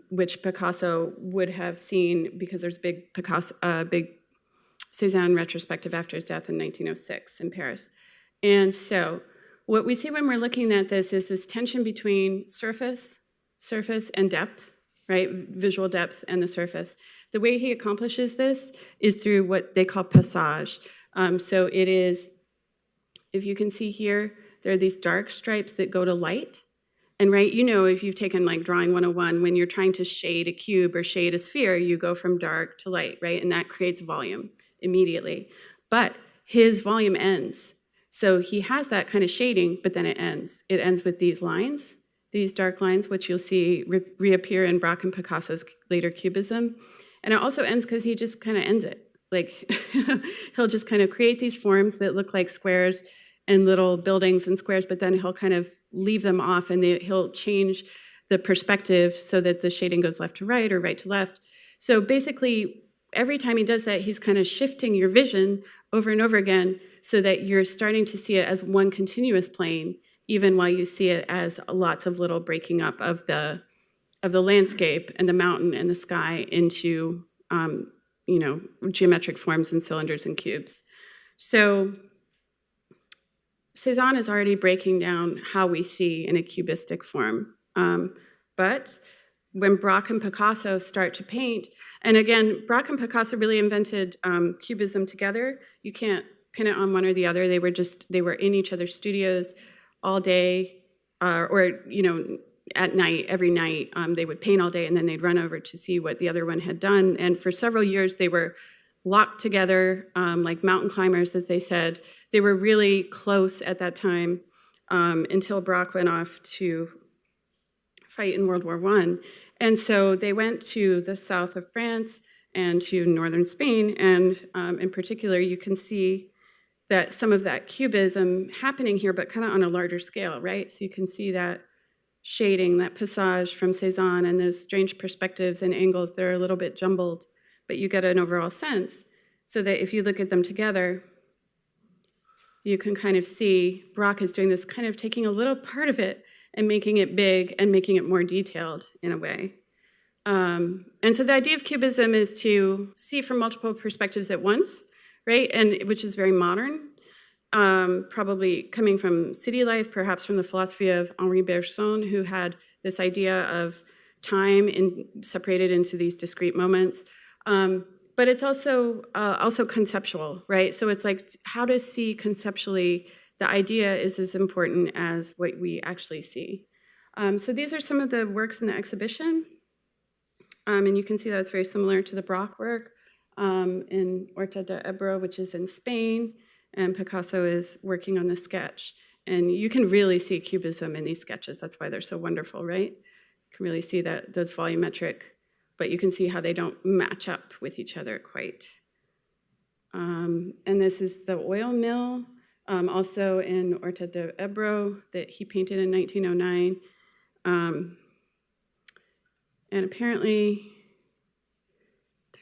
which Picasso would have seen because there's big Cézanne retrospective after his death in 1906 in Paris. And so what we see when we're looking at this is this tension between surface and depth, right? Visual depth and the surface. The way he accomplishes this is through what they call passage. So it is, if you can see here, there are these dark stripes that go to light. And right, you know, if you've taken like drawing 101, when you're trying to shade a cube or shade a sphere, you go from dark to light, right? And that creates volume immediately. But his volume ends. So he has that kind of shading, but then it ends. It ends with these lines, these dark lines, which you'll see reappear in Braque and Picasso's later Cubism. And it also ends because he just kind of ends it. Like, he'll just kind of create these forms that look like squares and little buildings and squares, but then he'll kind of leave them off, and he'll change the perspective so that the shading goes left to right or right to left. So basically, every time he does that, he's kind of shifting your vision over and over again so that you're starting to see it as one continuous plane, even while you see it as lots of little breaking up of the landscape and the mountain and the sky into geometric forms and cylinders and cubes. So Cézanne is already breaking down how we see in a cubistic form. But when Braque and Picasso start to paint, and again, Braque and Picasso really invented Cubism together. You can't pin it on one or the other. They were in each other's studios all day, or at night, every night. They would paint all day, and then they'd run over to see what the other one had done. And for several years, they were locked together, like mountain climbers, as they said. They were really close at that time until Braque went off to fight in World War I. And so they went to the south of France and to northern Spain, and in particular, you can see that some of that cubism happening here, but kind of on a larger scale, right? So you can see that shading, that passage from Cézanne, and those strange perspectives and angles. They're a little bit jumbled, but you get an overall sense, so that if you look at them together, you can kind of see Braque is doing this, kind of taking a little part of it and making it big and making it more detailed in a way. And so the idea of Cubism is to see from multiple perspectives at once, right? And which is very modern, probably coming from city life, perhaps from the philosophy of Henri Bergson, who had this idea of time separated into these discrete moments. But it's also conceptual, right? So it's like how to see conceptually. The idea is as important as what we actually see. So these are some of the works in the exhibition. And you can see that it's very similar to the Braque work in Horta de Ebro, which is in Spain. And Picasso is working on the sketch. And you can really see Cubism in these sketches. That's why they're so wonderful, right? You can really see that those volumetric, but you can see how they don't match up with each other quite. And this is the oil mill, also in Horta de Ebro, that he painted in 1909. And apparently,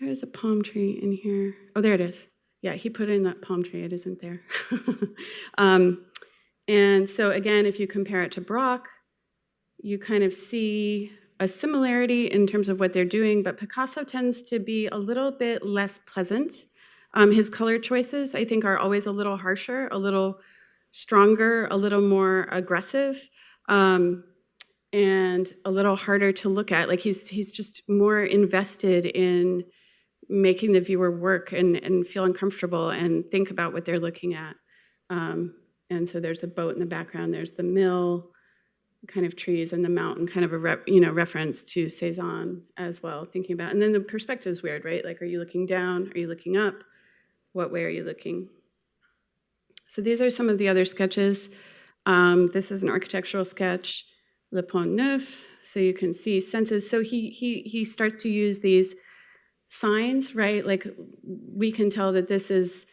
there's a palm tree in here. Oh, there it is. Yeah, he put in that palm tree. It isn't there. And so again, if you compare it to Braque, you kind of see a similarity in terms of what they're doing, but Picasso tends to be a little bit less pleasant. His color choices, I think, are always a little harsher, a little stronger, a little more aggressive, and a little harder to look at. Like he's just more invested in making the viewer work and feel uncomfortable and think about what they're looking at. And so there's a boat in the background. There's the mill, kind of trees, and the mountain, kind of a reference to Cézanne as well, thinking about. And then the perspective's weird, right? Like, are you looking down? Are you looking up? What way are you looking? So these are some of the other sketches. This is an architectural sketch, Le Pont Neuf, so you can see senses. So he starts to use these signs, right? Like, we can tell that this is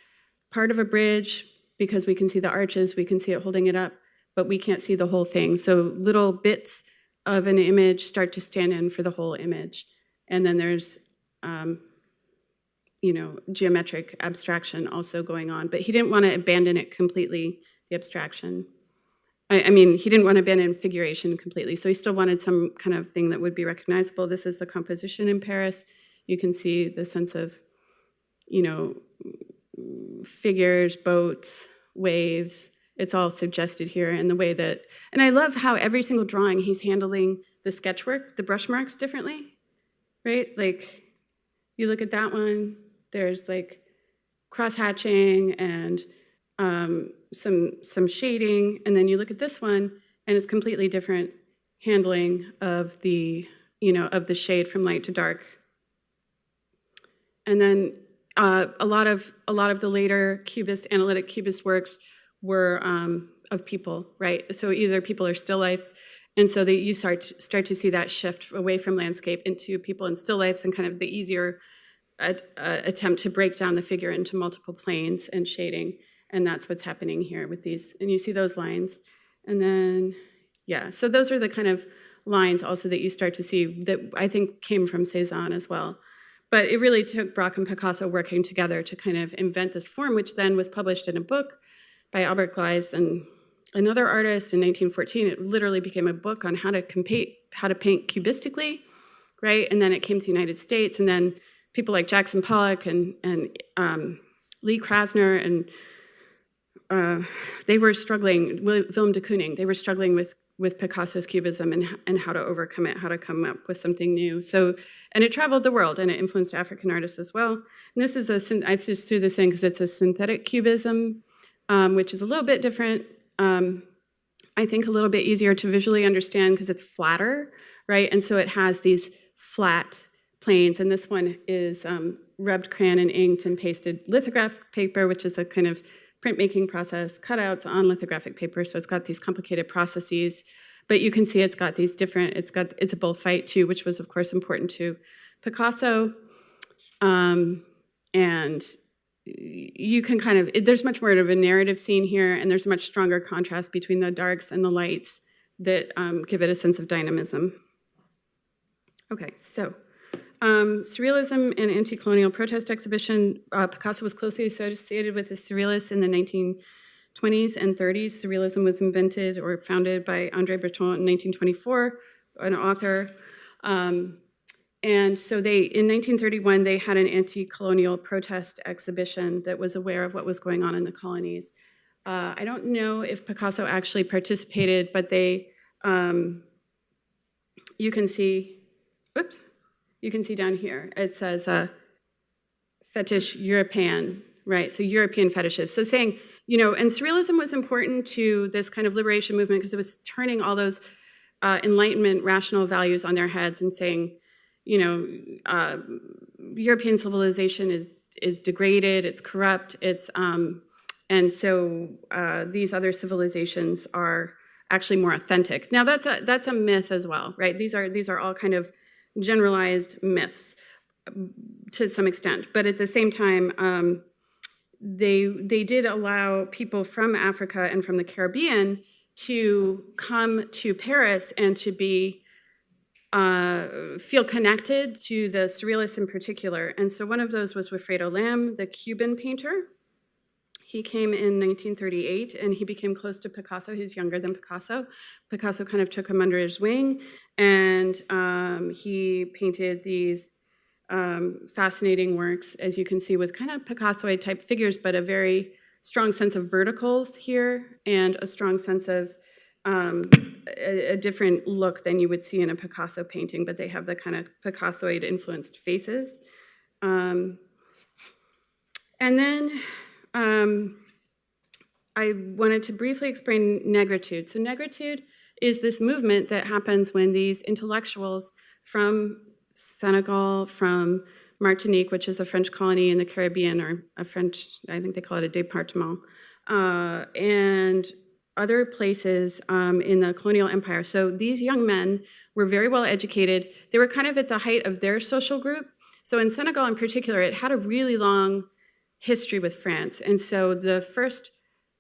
part of a bridge because we can see the arches, we can see it holding it up, but we can't see the whole thing. So little bits of an image start to stand in for the whole image. And then there's, geometric abstraction also going on. But he didn't want to abandon it completely, the abstraction. I mean, he didn't want to abandon figuration completely, so he still wanted some kind of thing that would be recognizable. This is the composition in Paris. You can see the sense of, figures, boats, waves. It's all suggested here in the way that, and I love how every single drawing he's handling the sketch work, the brush marks differently, right? Like, You look at that one, there's like cross-hatching and some shading, and then you look at this one, and it's completely different handling of the, of the shade from light to dark. And then a lot of the later analytic Cubist works were of people, right? So either people or still lifes, and so that you start to see that shift away from landscape into people and still lifes, and kind of the easier attempt to break down the figure into multiple planes and shading. And that's what's happening here with these. And you see those lines. And then, yeah, so those are the kind of lines also that you start to see that I think came from Cézanne as well. But it really took Braque and Picasso working together to kind of invent this form, which then was published in a book by Albert Gleis and another artist in 1914. It literally became a book on how to paint cubistically, right? And then it came to the United States, and then people like Jackson Pollock and Lee Krasner, and they were struggling, Willem de Kooning, they were struggling with Picasso's Cubism and how to overcome it, how to come up with something new. So, and it traveled the world, and it influenced African artists as well. And this is I just threw this in because it's a synthetic Cubism, which is a little bit different. I think a little bit easier to visually understand because it's flatter, right? And so it has these flat planes, and this one is rubbed crayon and inked and pasted lithograph paper, which is a kind of printmaking process, cutouts on lithographic paper, so it's got these complicated processes. But you can see it's got these different, it's a bullfight too, which was of course important to Picasso. And you can kind of, there's much more of a narrative scene here, and there's a much stronger contrast between the darks and the lights that give it a sense of dynamism. Okay, so Surrealism and Anti-Colonial Protest Exhibition. Picasso was closely associated with the Surrealists in the 1920s and 30s. Surrealism was invented or founded by André Breton in 1924, an author. And so in 1931, they had an anti-colonial protest exhibition that was aware of what was going on in the colonies. I don't know if Picasso actually participated, but they, you can see, whoops. You can see down here, it says fetish European, right? So European fetishes. So saying, and Surrealism was important to this kind of liberation movement because it was turning all those Enlightenment rational values on their heads and saying, European civilization is degraded, it's corrupt, and so these other civilizations are actually more authentic. Now that's a myth as well, right? These are all kind of generalized myths to some extent, but at the same time, they did allow people from Africa and from the Caribbean to come to Paris and to feel connected to the Surrealists in particular. And so one of those was Wilfredo Lam, the Cuban painter. He came in 1938, and he became close to Picasso. He's younger than Picasso. Picasso kind of took him under his wing, and he painted these fascinating works, as you can see, with kind of Picasso-y type figures, but a very strong sense of verticals here, and a strong sense of a different look than you would see in a Picasso painting, but they have the kind of Picasso-y influenced faces. And then I wanted to briefly explain Negritude. So Negritude is this movement that happens when these intellectuals from Senegal, from Martinique, which is a French colony in the Caribbean, or a French, I think they call it a département, and other places in the colonial empire. So these young men were very well educated. They were kind of at the height of their social group. So in Senegal in particular, it had a really long history with France. And so the first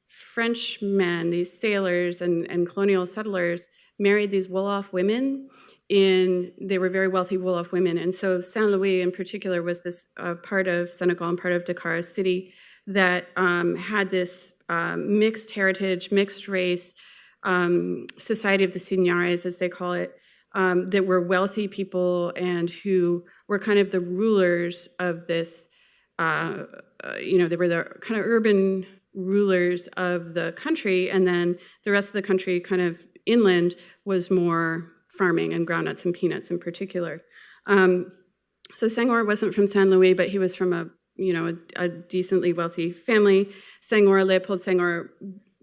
Frenchmen, these sailors and colonial settlers, married these Wolof women. They were very wealthy Wolof women. And so Saint Louis in particular was this part of Senegal and part of Dakar, a city that had this mixed heritage, mixed race, society of the seigneurs, as they call it, that were wealthy people and who were kind of the rulers of this, they were the kind of urban rulers of the country, and then the rest of the country, kind of inland, was more farming and groundnuts and peanuts in particular. So Senghor wasn't from Saint Louis, but he was from a decently wealthy family. Léopold Senghor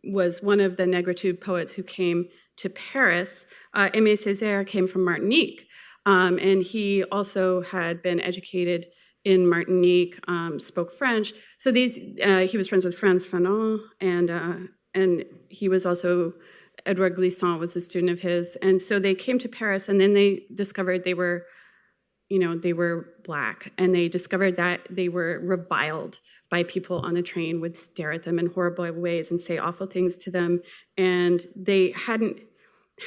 was one of the Negritude poets who came to Paris. Aimé Césaire came from Martinique, and he also had been educated in Martinique, spoke French. So he was friends with Frantz Fanon, and he was also, Edouard Glissant was a student of his. And so they came to Paris, and then they discovered they were Black, and they discovered that they were reviled by people on the train, would stare at them in horrible ways and say awful things to them. And they hadn't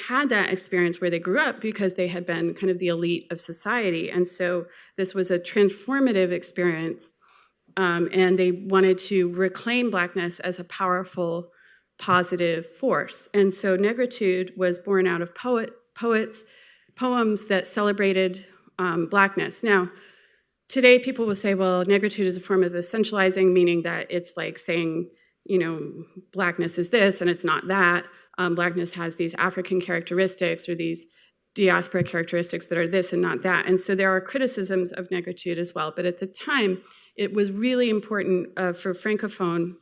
had that experience where they grew up because they had been kind of the elite of society. And so this was a transformative experience, and they wanted to reclaim Blackness as a powerful, positive force. And so Negritude was born out of poems that celebrated Blackness. Now, today people will say, well, Negritude is a form of essentializing, meaning that it's like saying, Blackness is this and it's not that. Blackness has these African characteristics or these diaspora characteristics that are this and not that. And so there are criticisms of Negritude as well. But at the time, it was really important for Francophone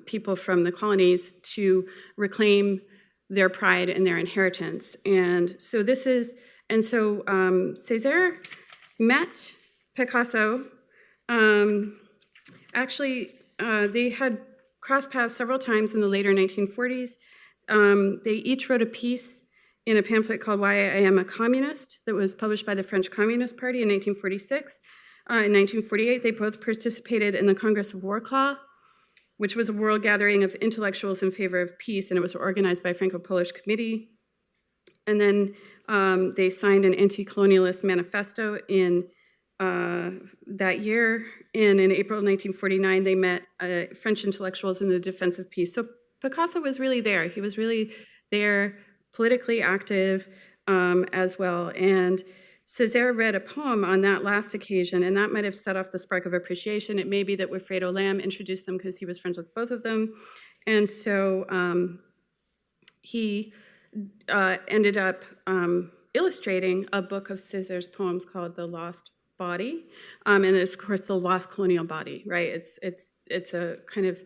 people from the colonies to reclaim their pride and their inheritance. And so Césaire met Picasso. They had crossed paths several times in the later 1940s. They each wrote a piece in a pamphlet called Why I Am a Communist that was published by the French Communist Party in 1946. In 1948, they both participated in the Congress of Wrocław, which was a world gathering of intellectuals in favor of peace, and it was organized by a Franco-Polish committee. And then they signed an anti-colonialist manifesto in that year. And in April 1949, they met French intellectuals in the defense of peace. So Picasso was really there. He was really there, politically active as well. And Césaire read a poem on that last occasion, and that might have set off the spark of appreciation. It may be that Wilfredo Lamb introduced them because he was friends with both of them. And so he ended up illustrating a book of Césaire's poems called The Lost Body, and it's, of course, the lost colonial body, right? It's a kind of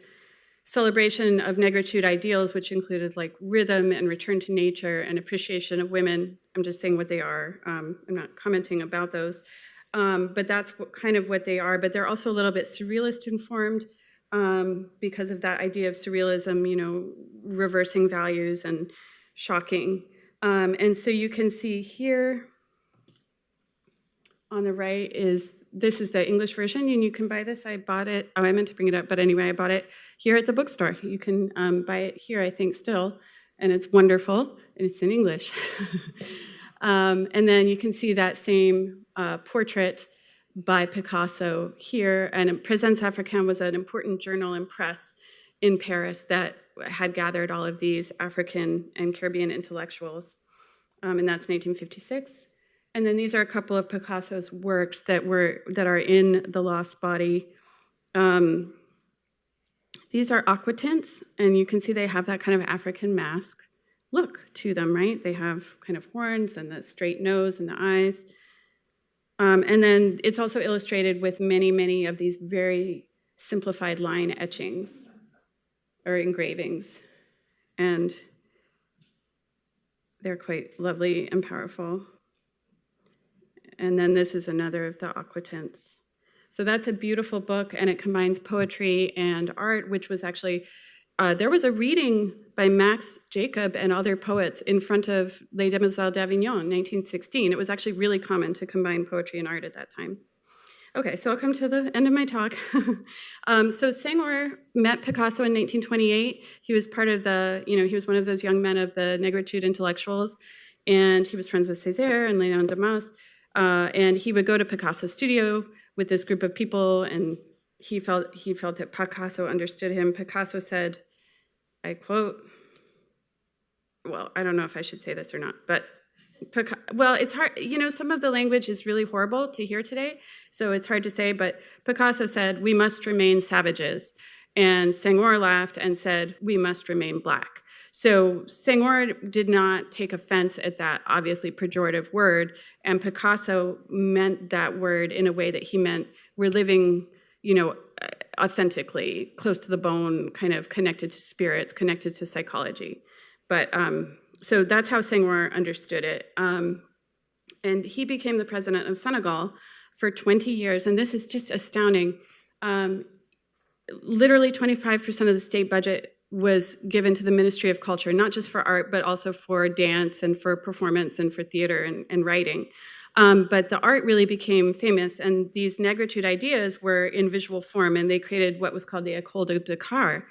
celebration of Negritude ideals, which included like rhythm and return to nature and appreciation of women. I'm just saying what they are. I'm not commenting about those, but that's kind of what they are. But they're also a little bit surrealist informed because of that idea of surrealism, reversing values and shocking. And so you can see here on the right this is the English version, and you can buy this. I bought it. Oh, I meant to bring it up, but anyway, I bought it here at the bookstore. You can buy it here, I think, still, and it's wonderful, and it's in English. And then you can see that same portrait by Picasso here, and Présence Africaine was an important journal and press in Paris that had gathered all of these African and Caribbean intellectuals, and that's 1956. And then these are a couple of Picasso's works that are in The Lost Body. These are Aqua Tints, and you can see they have that kind of African mask look to them, right? They have kind of horns and the straight nose and the eyes. And then it's also illustrated with many, many of these very simplified line etchings or engravings. And they're quite lovely and powerful. And then this is another of the Aqua Tints. So that's a beautiful book, and it combines poetry and art, which was actually, there was a reading by Max Jacob and other poets in front of Les Demoiselles d'Avignon in 1916. It was actually really common to combine poetry and art at that time. Okay, so I'll come to the end of my talk. So Senghor met Picasso in 1928. He was part of he was one of those young men of the Negritude intellectuals, and he was friends with Césaire and Léon Damas. And he would go to Picasso's studio with this group of people, and he felt that Picasso understood him. Picasso said, I quote, well, I don't know if I should say this or not, but it's hard, some of the language is really horrible to hear today, so it's hard to say, but Picasso said, "We must remain savages." And Senghor laughed and said, "We must remain Black." So Senghor did not take offense at that obviously pejorative word, and Picasso meant that word in a way that he meant we're living, authentically, close to the bone, kind of connected to spirits, connected to psychology. But so that's how Senghor understood it. And he became the president of Senegal for 20 years, and this is just astounding. Literally 25% of the state budget was given to the Ministry of Culture, not just for art, but also for dance and for performance and for theater and writing. But the art really became famous, and these Negritude ideas were in visual form, and they created what was called the École of Dakar.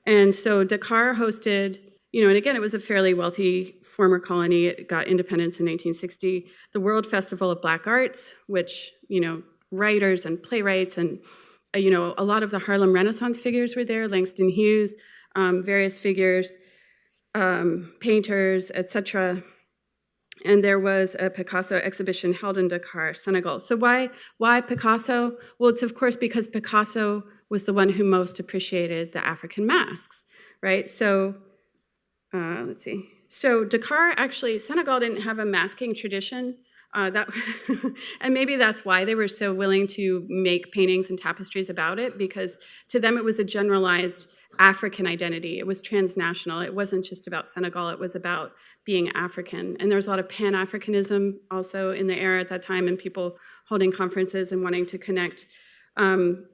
And so Dakar hosted, and again, it was a fairly wealthy former colony. It got independence in 1960. The World Festival of Black Arts, which, writers and playwrights and, a lot of the Harlem Renaissance figures were there, Langston Hughes, various figures, painters, etc. And there was a Picasso exhibition held in Dakar, Senegal. So why Picasso? Well, it's of course because Picasso was the one who most appreciated the African masks, right? So let's see. So Dakar, actually, Senegal didn't have a masking tradition. And maybe that's why they were so willing to make paintings and tapestries about it, because to them it was a generalized African identity. It was transnational. It wasn't just about Senegal. It was about being African. And there was a lot of Pan-Africanism also in the era at that time, and people holding conferences and wanting to connect.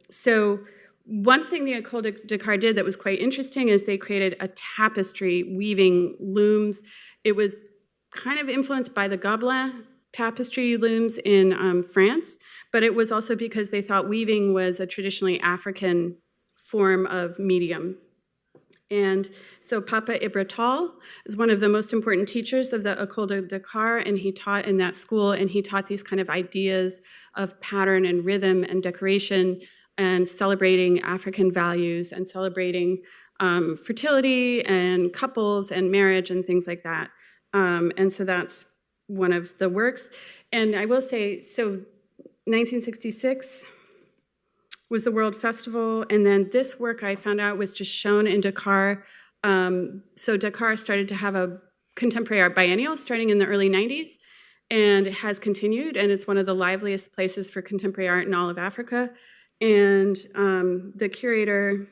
So one thing the École of Dakar did that was quite interesting is they created a tapestry weaving looms. It was kind of influenced by the Gobelin tapestry looms in France, but it was also because they thought weaving was a traditionally African form of medium. And so Papa Ibra Tall is one of the most important teachers of the École of Dakar, and he taught in that school, and he taught these kind of ideas of pattern and rhythm and decoration and celebrating African values and celebrating fertility and couples and marriage and things like that. And so that's one of the works. And I will say, so 1966 was the World Festival, and then this work I found out was just shown in Dakar. So Dakar started to have a contemporary art biennial starting in the early 90s, and it has continued, and it's one of the liveliest places for contemporary art in all of Africa. And the curator,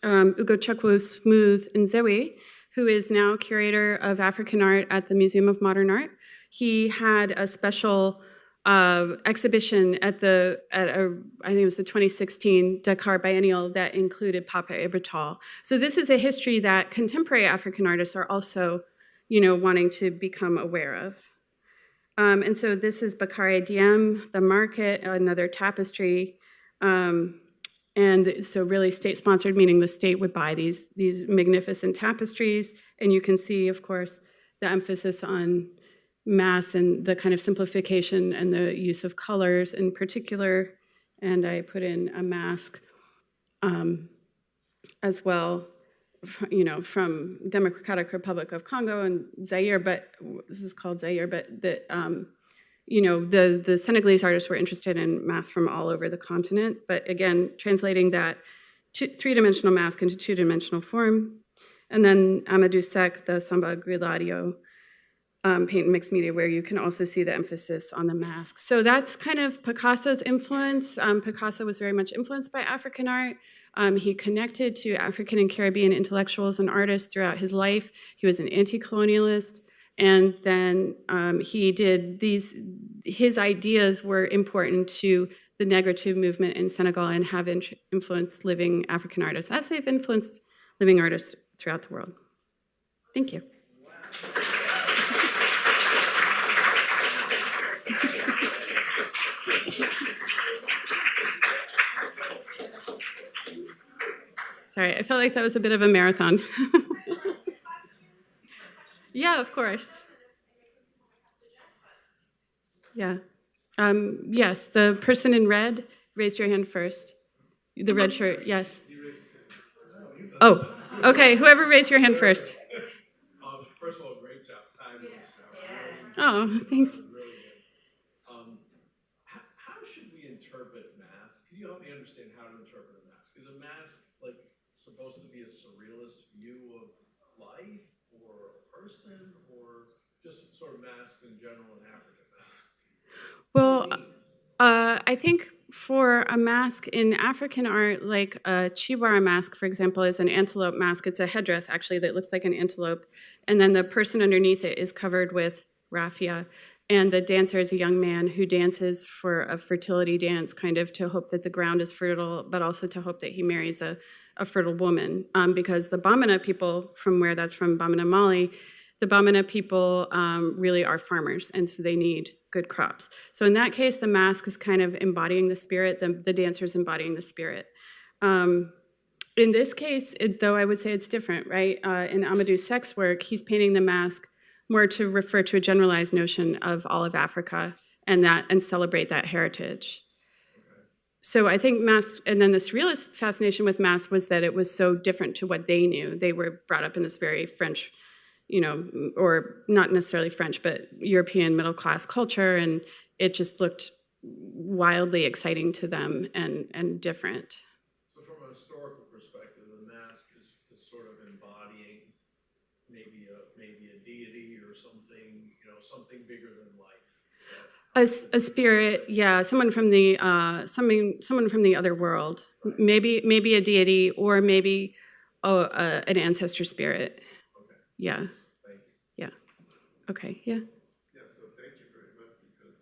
Ugochukwu Smooth Nzewi, who is now curator of African art at the Museum of Modern Art, he had a special exhibition at I think it was the 2016 Dakar Biennial that included Papa Ibra Tall. So this is a history that contemporary African artists are also, wanting to become aware of. And so this is Bakare Diem, The Market, another tapestry. And so really state-sponsored, meaning the state would buy these magnificent tapestries. And you can see, of course, the emphasis on mass and the kind of simplification and the use of colors in particular. And I put in a mask as well, from Democratic Republic of Congo and Zaire, but this is called Zaire, but the Senegalese artists were interested in masks from all over the continent, but again, translating that three-dimensional mask into two-dimensional form. And then Amadou Seck, the Samba Grilladio paint and mixed media, where you can also see the emphasis on the mask. So that's kind of Picasso's influence. Picasso was very much influenced by African art. He connected to African and Caribbean intellectuals and artists throughout his life. He was an anti-colonialist. And then he did his ideas were important to the Negritude movement in Senegal and have influenced living African artists, as they've influenced living artists throughout the world. Thank you. Sorry, I felt like that was a bit of a marathon. Yeah, of course. Yeah. Yes, the person in red, raise your hand first. The red shirt, yes. Oh, okay, whoever raised your hand first. First of all, great job, fabulous job. Oh, thanks. Really good. How should we interpret masks? Can you help me understand how to interpret a mask? Is a mask supposed to be a surrealist view of life or a person, or just sort of masks in general and African masks? Well, I think for a mask in African art, like a Chiwara mask, for example, is an antelope mask. It's a headdress, actually, that looks like an antelope. And then the person underneath it is covered with raffia. And the dancer is a young man who dances for a fertility dance, kind of to hope that the ground is fertile, but also to hope that he marries a fertile woman. Because the Bamana people, from where that's from, Bamana, Mali, the Bamana people really are farmers, and so they need good crops. So in that case, the mask is kind of embodying the spirit, the dancer's embodying the spirit. In this case, though, I would say it's different, right? In Amadou Sek's work, he's painting the mask more to refer to a generalized notion of all of Africa and celebrate that heritage. So I think masks, and then the Surrealist fascination with masks was that it was so different to what they knew. They were brought up in this very French, or not necessarily French, but European middle-class culture, and it just looked wildly exciting to them and different. So from a historical perspective, the mask is sort of embodying maybe a deity or something, something bigger than life. A spirit, yeah, someone from the other world, right. maybe a deity, or maybe an ancestor spirit. Okay. Yeah. Thank you. Yeah. Okay. Yeah. Yeah. So thank you very much, because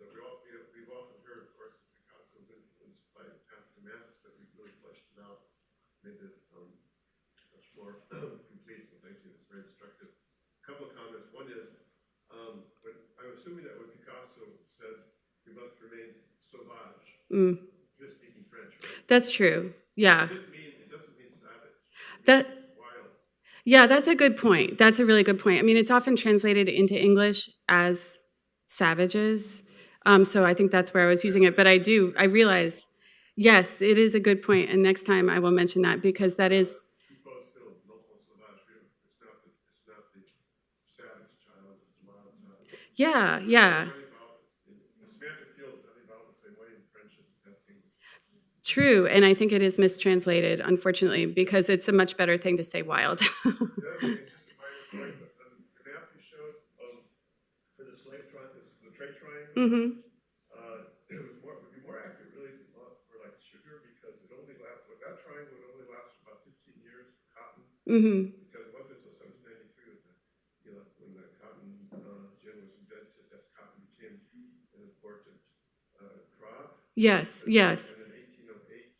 we've often heard, of course, Picasso was influenced by African masks, but we've really fleshed it out, made it much more complete. So thank you. It's very instructive. A couple of comments. One is, I'm assuming that when Picasso said we must remain sauvage, he was speaking French, right? That's true. Yeah. It doesn't mean savage. Wild. Yeah, that's a good point. That's a really good point. I mean, it's often translated into English as savages. So I think that's where I was using it. But I realize, yes, it is a good point. And next time I will mention that, because that is. It's not the savage child, it's the wild child. Yeah, yeah. True, and I think it is mistranslated, unfortunately, because it's a much better thing to say wild. Yeah, it's just a minor point, but the map you showed for the slave triangle, the trade triangle, it would be more accurate really for like sugar, because that triangle would only last for about 15 years for cotton, because it wasn't until 1793 when the cotton gin was invented that cotton became an important crop. Yes, yes. And in 1808,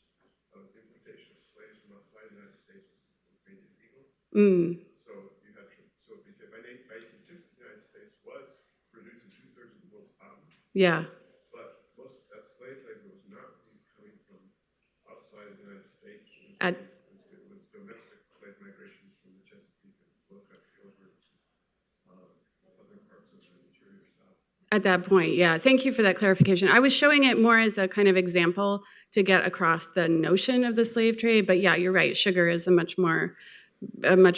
importation of slaves from outside the United States was made illegal. So by 1860, the United States was producing 2/3 of the world's cotton. Yeah. But most of that slave labor was not really coming from outside the United States. It was domestic slave migrations from the Chesapeake and Will Country over other parts of the interior South. At that point, yeah. Thank you for that clarification. I was showing it more as a kind of example to get across the notion of the slave trade, but yeah, you're right. Sugar is a much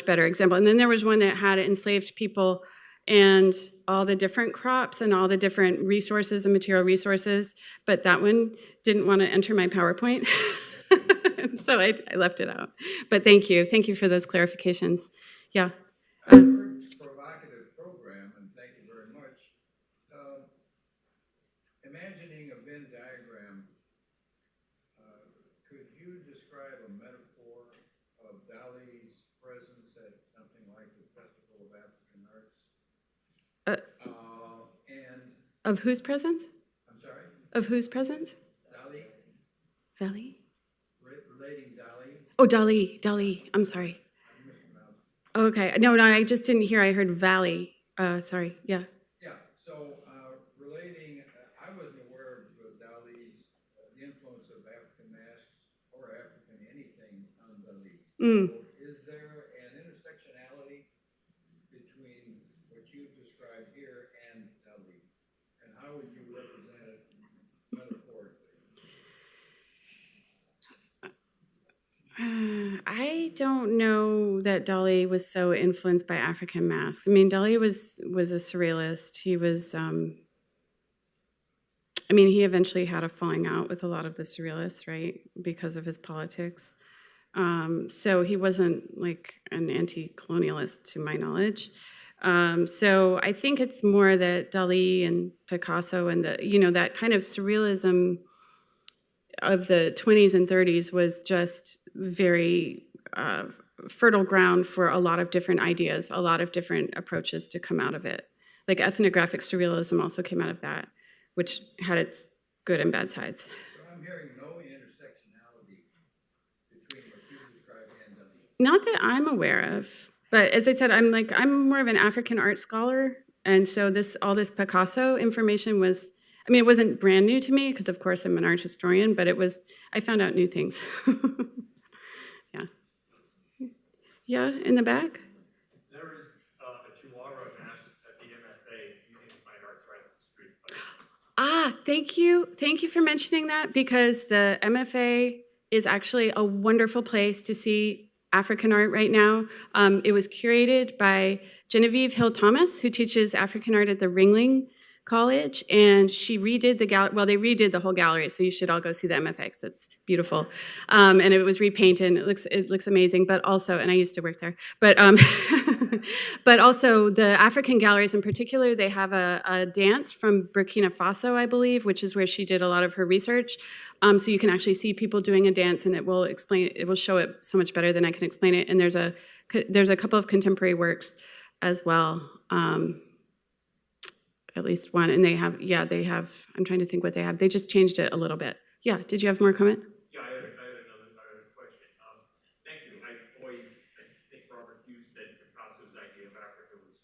better example. And then there was one that had enslaved people and all the different crops and all the different resources and material resources, but that one didn't want to enter my PowerPoint, so I left it out. But thank you for those clarifications. Yeah. Provocative program, and thank you very much. Imagining a Venn diagram, could you describe a metaphor of Dalí's presence at something like the Festival of African Arts? And of whose presence? I'm sorry? Of whose presence? Dalí? Valley? Relating Dalí? Oh, Dalí. I'm sorry. Okay. No, I just didn't hear. I heard Valley. Sorry. Yeah. Yeah. So relating, I wasn't aware of Dalí's, the influence of African masks or African anything on Dalí. So is there an intersectionality between what you've described here and Dalí? And how would you represent it metaphorically? I don't know that Dalí was so influenced by African masks. I mean, Dalí was a surrealist. He was, he eventually had a falling out with a lot of the surrealists, right, because of his politics. So he wasn't like an anti-colonialist to my knowledge. So I think it's more that Dalí and Picasso and that kind of surrealism of the 20s and 30s was just very fertile ground for a lot of different ideas, a lot of different approaches to come out of it. Like ethnographic surrealism also came out of that, which had its good and bad sides. So I'm hearing no intersectionality between what you described and Dalí. Not that I'm aware of, but as I said, I'm more of an African art scholar, and so all this Picasso information was, I mean, it wasn't brand new to me because of course I'm an art historian, but I found out new things. Yeah. Yeah, in the back. There is a Chihuahua mask at the MFA. You can find art right on the street. Ah, thank you. Thank you for mentioning that, because the MFA is actually a wonderful place to see African art right now. It was curated by Genevieve Hill-Thomas, who teaches African art at the Ringling College, and she redid the gallery. Well, they redid the whole gallery, so you should all go see the MFA because it's beautiful. And it was repainted. It looks amazing. But also, and I used to work there. But but also the African galleries in particular, they have a dance from Burkina Faso, I believe, which is where she did a lot of her research. So you can actually see people doing a dance, and it will show it so much better than I can explain it. And there's a couple of contemporary works as well. At least one, and they have, I'm trying to think what they have. They just changed it a little bit. Yeah, did you have more comment? Yeah, I had another question. Thank you. I think Robert Hughes said Picasso's idea of Africa was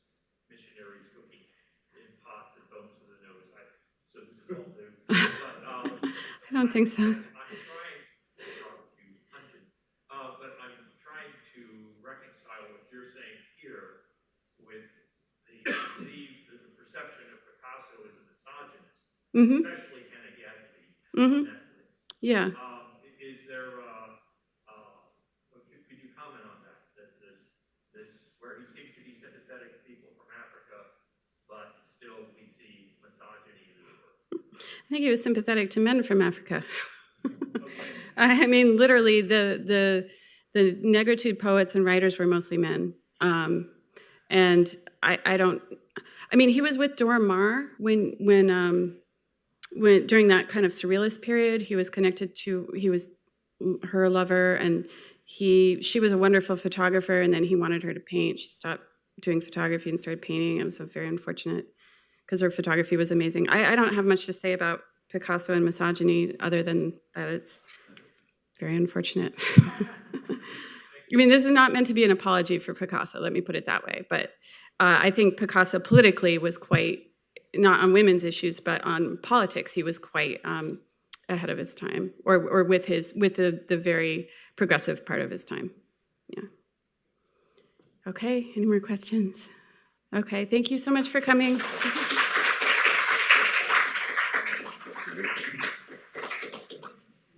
missionaries cooking in pots and bones to the nose. So this is all new. But, I don't think so. I'm trying, Robert Hughes, but I'm trying to reconcile what you're saying here with the perception of Picasso as a misogynist, especially Hannah Gadsby on Netflix. Yeah. Is there, could you comment on that? That this, where he seems to be sympathetic to people from Africa, but still we see misogyny in his work. I think he was sympathetic to men from Africa. I mean, literally, the Negritude poets and writers were mostly men. And I mean, he was with Dora Maar when during that kind of surrealist period. He was her lover, and she was a wonderful photographer, and then he wanted her to paint. She stopped doing photography and started painting. It was so very unfortunate because her photography was amazing. I don't have much to say about Picasso and misogyny other than that it's very unfortunate. I mean, this is not meant to be an apology for Picasso, let me put it that way, but I think Picasso politically was quite, not on women's issues, but on politics, he was quite ahead of his time, or with the very progressive part of his time. Yeah. Okay, any more questions? Okay, thank you so much for coming.